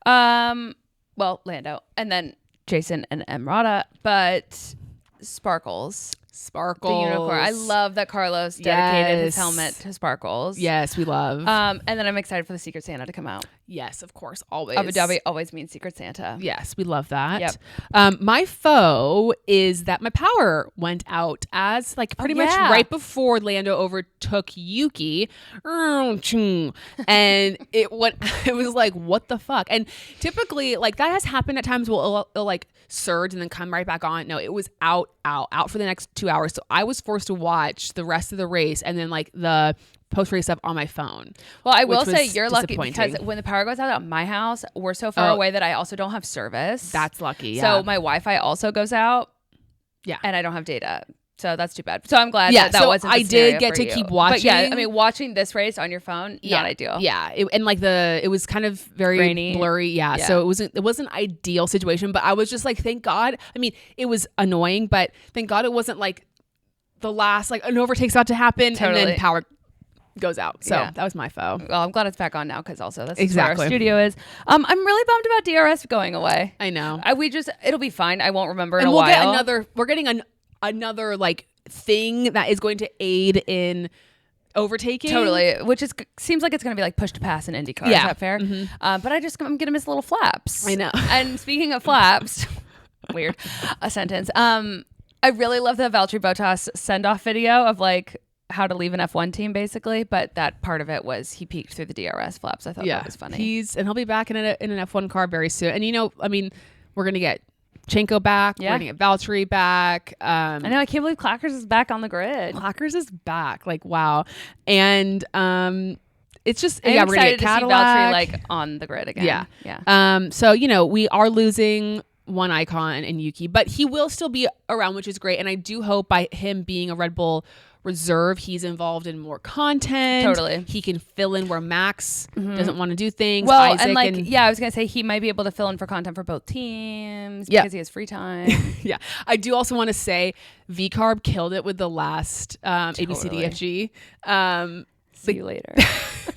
Well, Lando, and then Jason and Emrata, but Sparkles, the unicorn. I love that Carlos dedicated his helmet to Sparkles. Yes, we love. And then I'm excited for the Secret Santa to come out. Yes, of course, always. Abu Dhabi always means Secret Santa. Yes, we love that. Yep. My foe is that my power went out as like pretty much right before Lando overtook Yuki, and it was like, what the fuck? And typically, like that has happened at times. It'll like surge and then come right back on. No, it was out for the next 2 hours. So I was forced to watch the rest of the race and then like the post-race stuff on my phone. Well, I will say you're lucky because when the power goes out at my house, we're so far away that I also don't have service. That's lucky. Yeah. So my Wi-Fi also goes out. Yeah. And I don't have data. So that's too bad. So I'm glad that so wasn't I did get to keep watching. But yeah, I mean, watching this race on your phone, not ideal. Yeah. It was kind of very grainy, blurry. Yeah. So it wasn't an ideal situation, but I was just like, thank God. I mean, it was annoying, but thank God it wasn't like the last, like an overtake's about to happen and then power goes out. So that was my foe. Well, I'm glad it's back on now because also that's exactly where our studio is. I'm really bummed about DRS going away. I know. It'll be fine. I won't remember and in a we'll while. We're getting another like thing that is going to aid in overtaking. Totally. Which seems like it's going to be like push to pass in IndyCar. Yeah. Is that fair? Mm-hmm. But I'm going to miss little flaps. I know. And speaking of flaps, weird, a sentence. I really love the Valtteri Bottas send-off video of like how to leave an F1 team basically, but that part of it was he peeked through the DRS flaps. I thought that was funny. He'll be back in an F1 car very soon. And I mean, we're going to get Chenko back. Yeah. We're going to get Valtteri back. I know. I can't believe Clackers is back on the grid. Clackers is back. Like, wow. And it's just, I'm we're going excited to get to see Valtteri like on the grid again. Yeah. So, we are losing one icon in Yuki, but he will still be around, which is great. And I do hope by him being a Red Bull reserve, he's involved in more content. Totally. He can fill in where Max doesn't want to do things. Well, Isaac I was going to say he might be able to fill in for content for both teams because he has free time. Yeah. I do also want to say VCarb killed it with the last ABCDFG. See you later.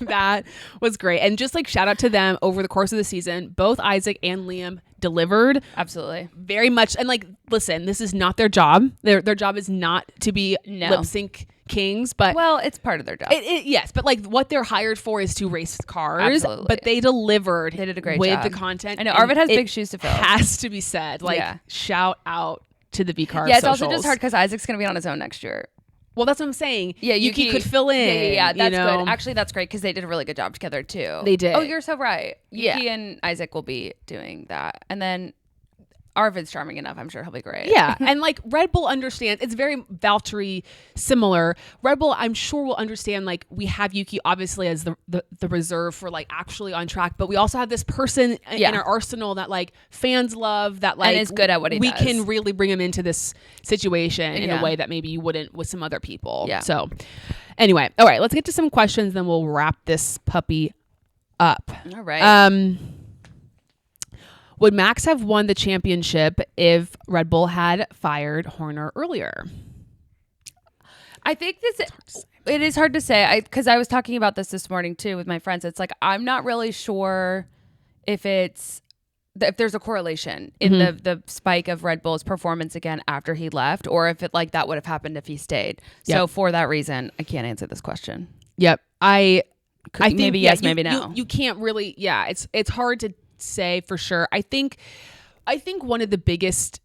That was great. And just like shout out to them over the course of the season. Both Isaac and Liam delivered. Absolutely. Very much. And like, listen, this is not their job. Their job is not to be lip sync kings, but well, it's part of their job. Yes, but like what they're hired for is to race cars. Absolutely. But they delivered. They did a great with job the content. I know Arvid has big shoes to fill. Has to be said. Like shout out to the VCarb. Yeah, it's socials. also just hard because Isaac's going to be on his own next year. Well, that's what I'm saying. Yeah, Yuki could fill in. Yeah, that's good. Actually, that's great because they did a really good job together too. They did. Oh, you're so right. Yuki and Isaac will be doing that, and then Arvid's charming enough. I'm sure he'll be great. Yeah. And like Red Bull understands, it's very Valtteri similar. Red Bull, I'm sure will understand, like, we have Yuki obviously as the reserve for like actually on track, but we also have this person in our arsenal that like fans love, that like and is good at what he does. We can really bring him into this situation in a way that maybe you wouldn't with some other people. Yeah. So anyway, all right, let's get to some questions, then we'll wrap this puppy up. All right. Would Max have won the championship if Red Bull had fired Horner earlier? I think it is hard to say, because I was talking about this morning too with my friends. It's like I'm not really sure if there's a correlation in the spike of Red Bull's performance again after he left, or if it like that would have happened if he stayed. Yep. So for that reason, I can't answer this question. Yep. I think maybe yes, maybe no. You can't really. Yeah, it's hard to say for sure. I think one of the biggest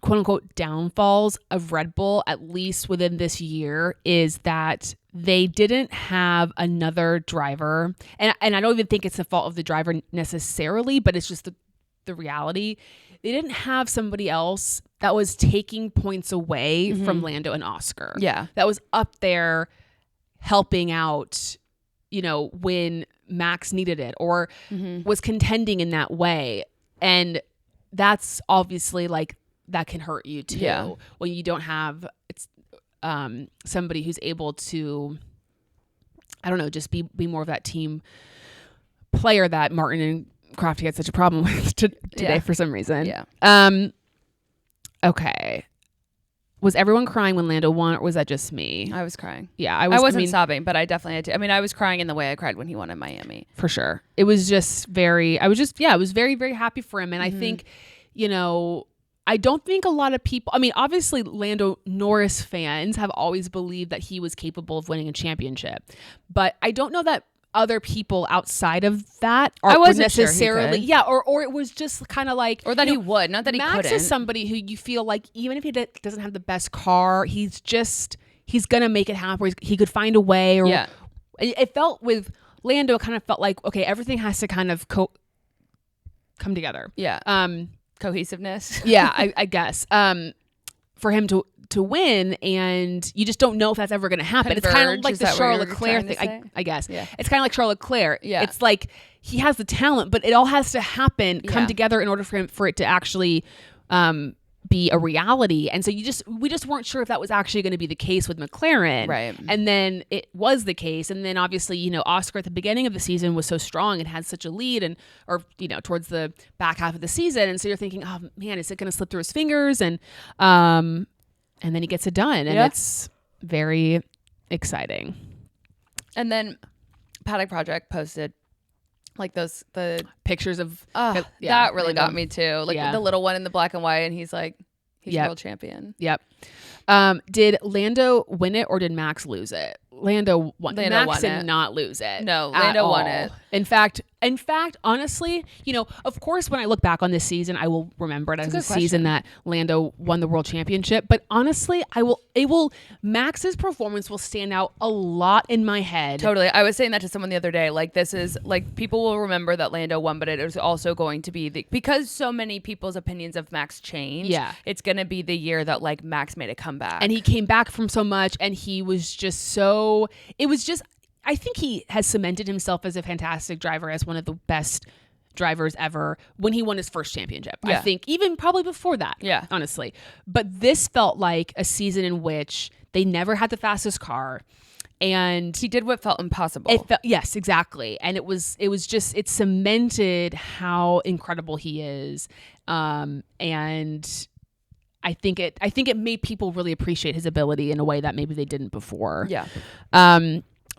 quote unquote downfalls of Red Bull, at least within this year, is that they didn't have another driver, and I don't even think it's the fault of the driver necessarily, but it's just the reality. They didn't have somebody else that was taking points away from Lando and Oscar. Yeah, that was up there helping out, when Max needed it, or was contending in that way. And that's obviously like that can hurt you too when you don't have somebody who's able to, I don't know, just be more of that team player that Martin and Crafty had such a problem with today for some reason. Yeah. Okay. Was everyone crying when Lando won, or was that just me? I was crying. Yeah, I wasn't sobbing, but I definitely had to. I mean, I was crying in the way I cried when he won in Miami. For sure. It was just I was very, very happy for him. And I think, I don't think a lot of people, I mean, obviously Lando Norris fans have always believed that he was capable of winning a championship, but I don't know that other people outside of that I wasn't necessarily, sure or it was just kind of like, or that he would, not that he couldn't. Max is somebody who you feel like even if he doesn't have the best car, he's gonna make it happen. He could find a way. Or it felt with Lando, it kind of felt like, okay, everything has to kind of come together. Yeah. Cohesiveness. Yeah, I guess. For him to win, and you just don't know if that's ever going to happen. Converge, it's kind of like is the that what Charles you were Leclerc trying to thing, say? I guess. Yeah. It's kind of like Charles Leclerc. Yeah. It's like he has the talent, but it all has to come together in order for it to actually be a reality. And so we just weren't sure if that was actually going to be the case with McLaren. Right. And then it was the case. And then obviously, Oscar at the beginning of the season was so strong and had such a lead or towards the back half of the season. And so you're thinking, oh man, is it going to slip through his fingers? And then he gets it done, and it's very exciting. And then Paddock Project posted like the pictures of that really got me too. Like the little one in the black and white, and he's world champion. Yep. Did Lando win it or did Max lose it? Lando won. Max did not lose it. No, Lando won it. In fact, honestly, of course, when I look back on this season, I will remember it as a season that Lando won the world championship. But honestly, Max's performance will stand out a lot in my head. Totally. I was saying that to someone the other day. Like, this is like, people will remember that Lando won, but it is also going to be because so many people's opinions of Max change. Yeah. It's going to be the year that like Max made a comeback. And he came back from so much, and he was just I think he has cemented himself as a fantastic driver, as one of the best drivers ever when he won his first championship. Yeah. I think even probably before that, honestly. But this felt like a season in which they never had the fastest car, and he did what felt impossible. Yes, exactly. And it cemented how incredible he is. And I think it made people really appreciate his ability in a way that maybe they didn't before. Yeah.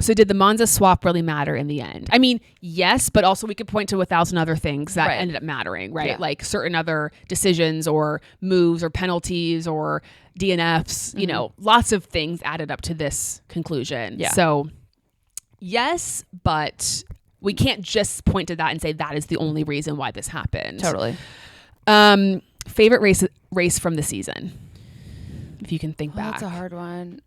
So did the Monza swap really matter in the end? I mean, yes, but also we could point to 1,000 other things that ended up mattering, right? Yeah. Like certain other decisions or moves or penalties or DNFs, lots of things added up to this conclusion. Yeah. So yes, but we can't just point to that and say that is the only reason why this happened. Totally. Favorite race from the season, if you can think back. That's a hard one.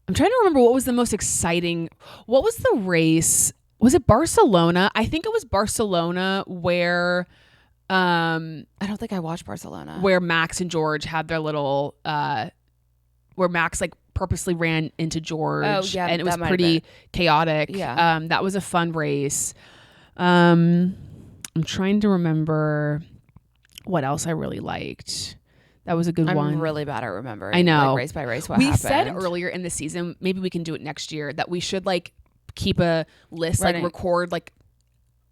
I'm trying to remember what was the most exciting. What was the race? Was it Barcelona? I think it was Barcelona where I don't think I watched Barcelona. where Max and George had their little, where Max like purposely ran into George. Oh, yeah, and it was that might have pretty been. chaotic. Yeah. That was a fun race. I'm trying to remember what else I really liked. That was a good one. I'm really bad at remembering. I know. Like, race by race what we happened. said earlier in the season, maybe we can do it next year, that we should like keep a list, like record, like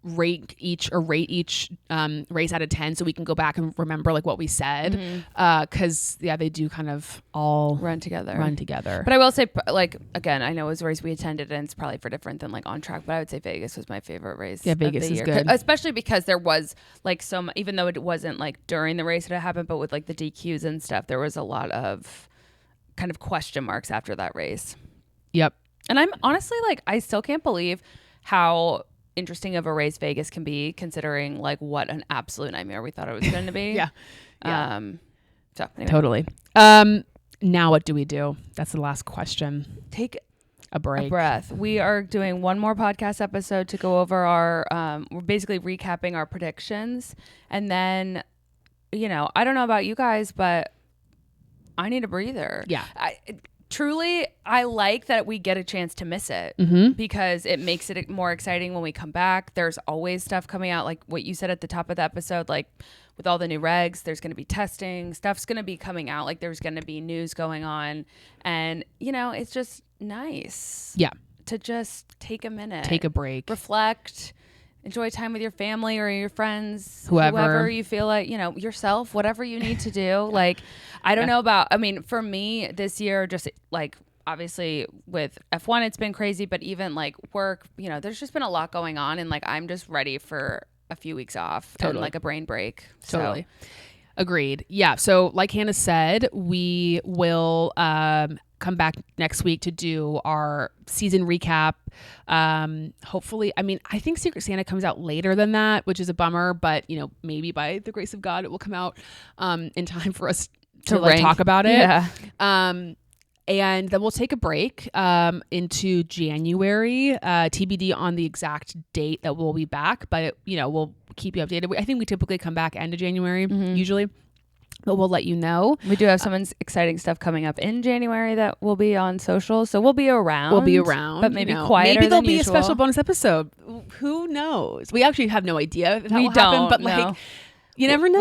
rate each race out of 10 so we can go back and remember like what we said. Because they do kind of all run together. But But I will say, like, again, I know it was a race we attended and it's probably for different than like on track, but I would say Vegas was my favorite race. Yeah, Vegas of the is year. good. Especially because there was like even though it wasn't like during the race that it happened, but with like the DQs and stuff, there was a lot of kind of question marks after that race. Yep. And I'm honestly like, I still can't believe how interesting of a race Vegas can be, considering like what an absolute nightmare we thought it was going to be. Yeah. So anyway. Totally. Now what do we do? That's the last question. Take a break. A breath. We are doing one more podcast episode to go over our, we're basically recapping our predictions. And then, I don't know about you guys, but I need a breather. Yeah. Truly, I like that we get a chance to miss it because it makes it more exciting when we come back. There's always stuff coming out, like what you said at the top of the episode, like with all the new regs, there's going to be testing, stuff's going to be coming out, like there's going to be news going on. And, it's just nice. Yeah. To just take a minute. Take a break. Reflect. Enjoy time with your family or your friends, whoever you feel like, yourself, whatever you need to do. Like, I don't know about, for me this year, just like obviously with F1, it's been crazy, but even like work, there's just been a lot going on and like, I'm just ready for a few weeks off and like a brain break. Totally. Agreed. Yeah. So like Hannah said, we will come back next week to do our season recap. Hopefully, I think Secret Santa comes out later than that, which is a bummer, but maybe by the grace of God, it will come out in time for us to like, talk about it. Yeah. And then we'll take a break into January, TBD on the exact date that we'll be back, but we'll keep you updated. I think we typically come back end of January usually, but we'll let you know. We do have some exciting stuff coming up in January that will be on social, so we'll be around. But maybe quieter. Maybe there'll than be usual. a special bonus episode. Who knows? We actually have no idea if that will happen, but like you never know.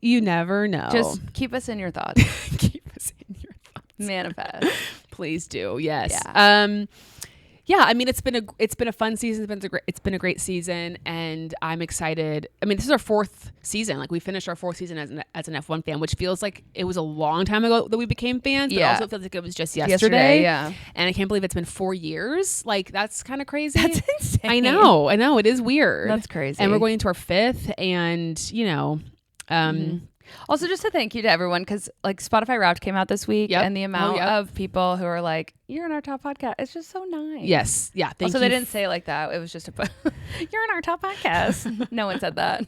You never know. Just keep us in your thoughts. Keep us in your thoughts. Manifest. Please do. Yes. Yeah. Yeah, it's been a fun season. It's been a great season, and I'm excited. This is our fourth season. Like we finished our fourth season as an F1 fan, which feels like it was a long time ago that we became fans. But also feels like it was just yesterday. Yeah, and I can't believe it's been 4 years. Like that's kind of crazy. That's insane. I know. It is weird. That's crazy. And we're going into our fifth, and Also, just a thank you to everyone because like Spotify Wrapped came out this week, and the amount of people who are like, "You're in our top podcast," it's just so nice. Yes, yeah. Thank you. They didn't say it like that. It was just "You're in our top podcast." No one said that,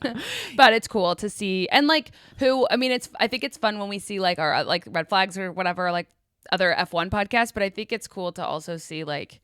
but it's cool to see and like who. I think it's fun when we see like our like red flags or whatever like other F1 podcasts, but I think it's cool to also see like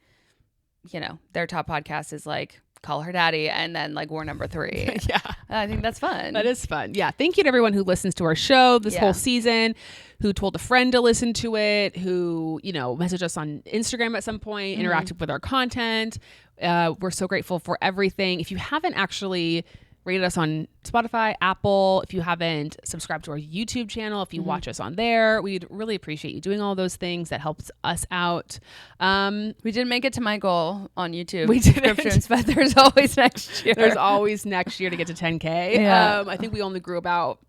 their top podcast is like Call Her Daddy, and then like we're number 3. Yeah. I think that's fun. That is fun. Yeah. Thank you to everyone who listens to our show this whole season, who told a friend to listen to it, who, messaged us on Instagram at some point, interacted with our content. We're so grateful for everything. If you haven't actually rated us on Spotify, Apple, if you haven't subscribed to our YouTube channel, if you watch us on there, we'd really appreciate you doing all those things. That helps us out. We didn't make it to my goal on YouTube. We subscriptions, but there's always next year. There's always next year to get to 10K. Yeah. I think we only grew about,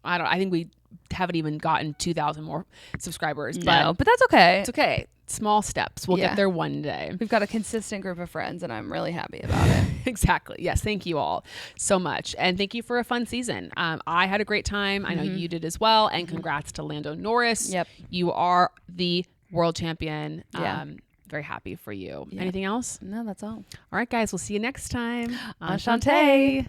I think we haven't even gotten 2,000 more subscribers. But that's okay. It's okay. Small steps. We'll get there one day. We've got a consistent group of friends, and I'm really happy about it. Exactly. Yes. Thank you all so much. And thank you for a fun season. I had a great time. I know you did as well. And congrats to Lando Norris. Yep. You are the world champion. Yeah. Very happy for you. Yeah. Anything else? No, that's all. All right, guys. We'll see you next time. Enchante.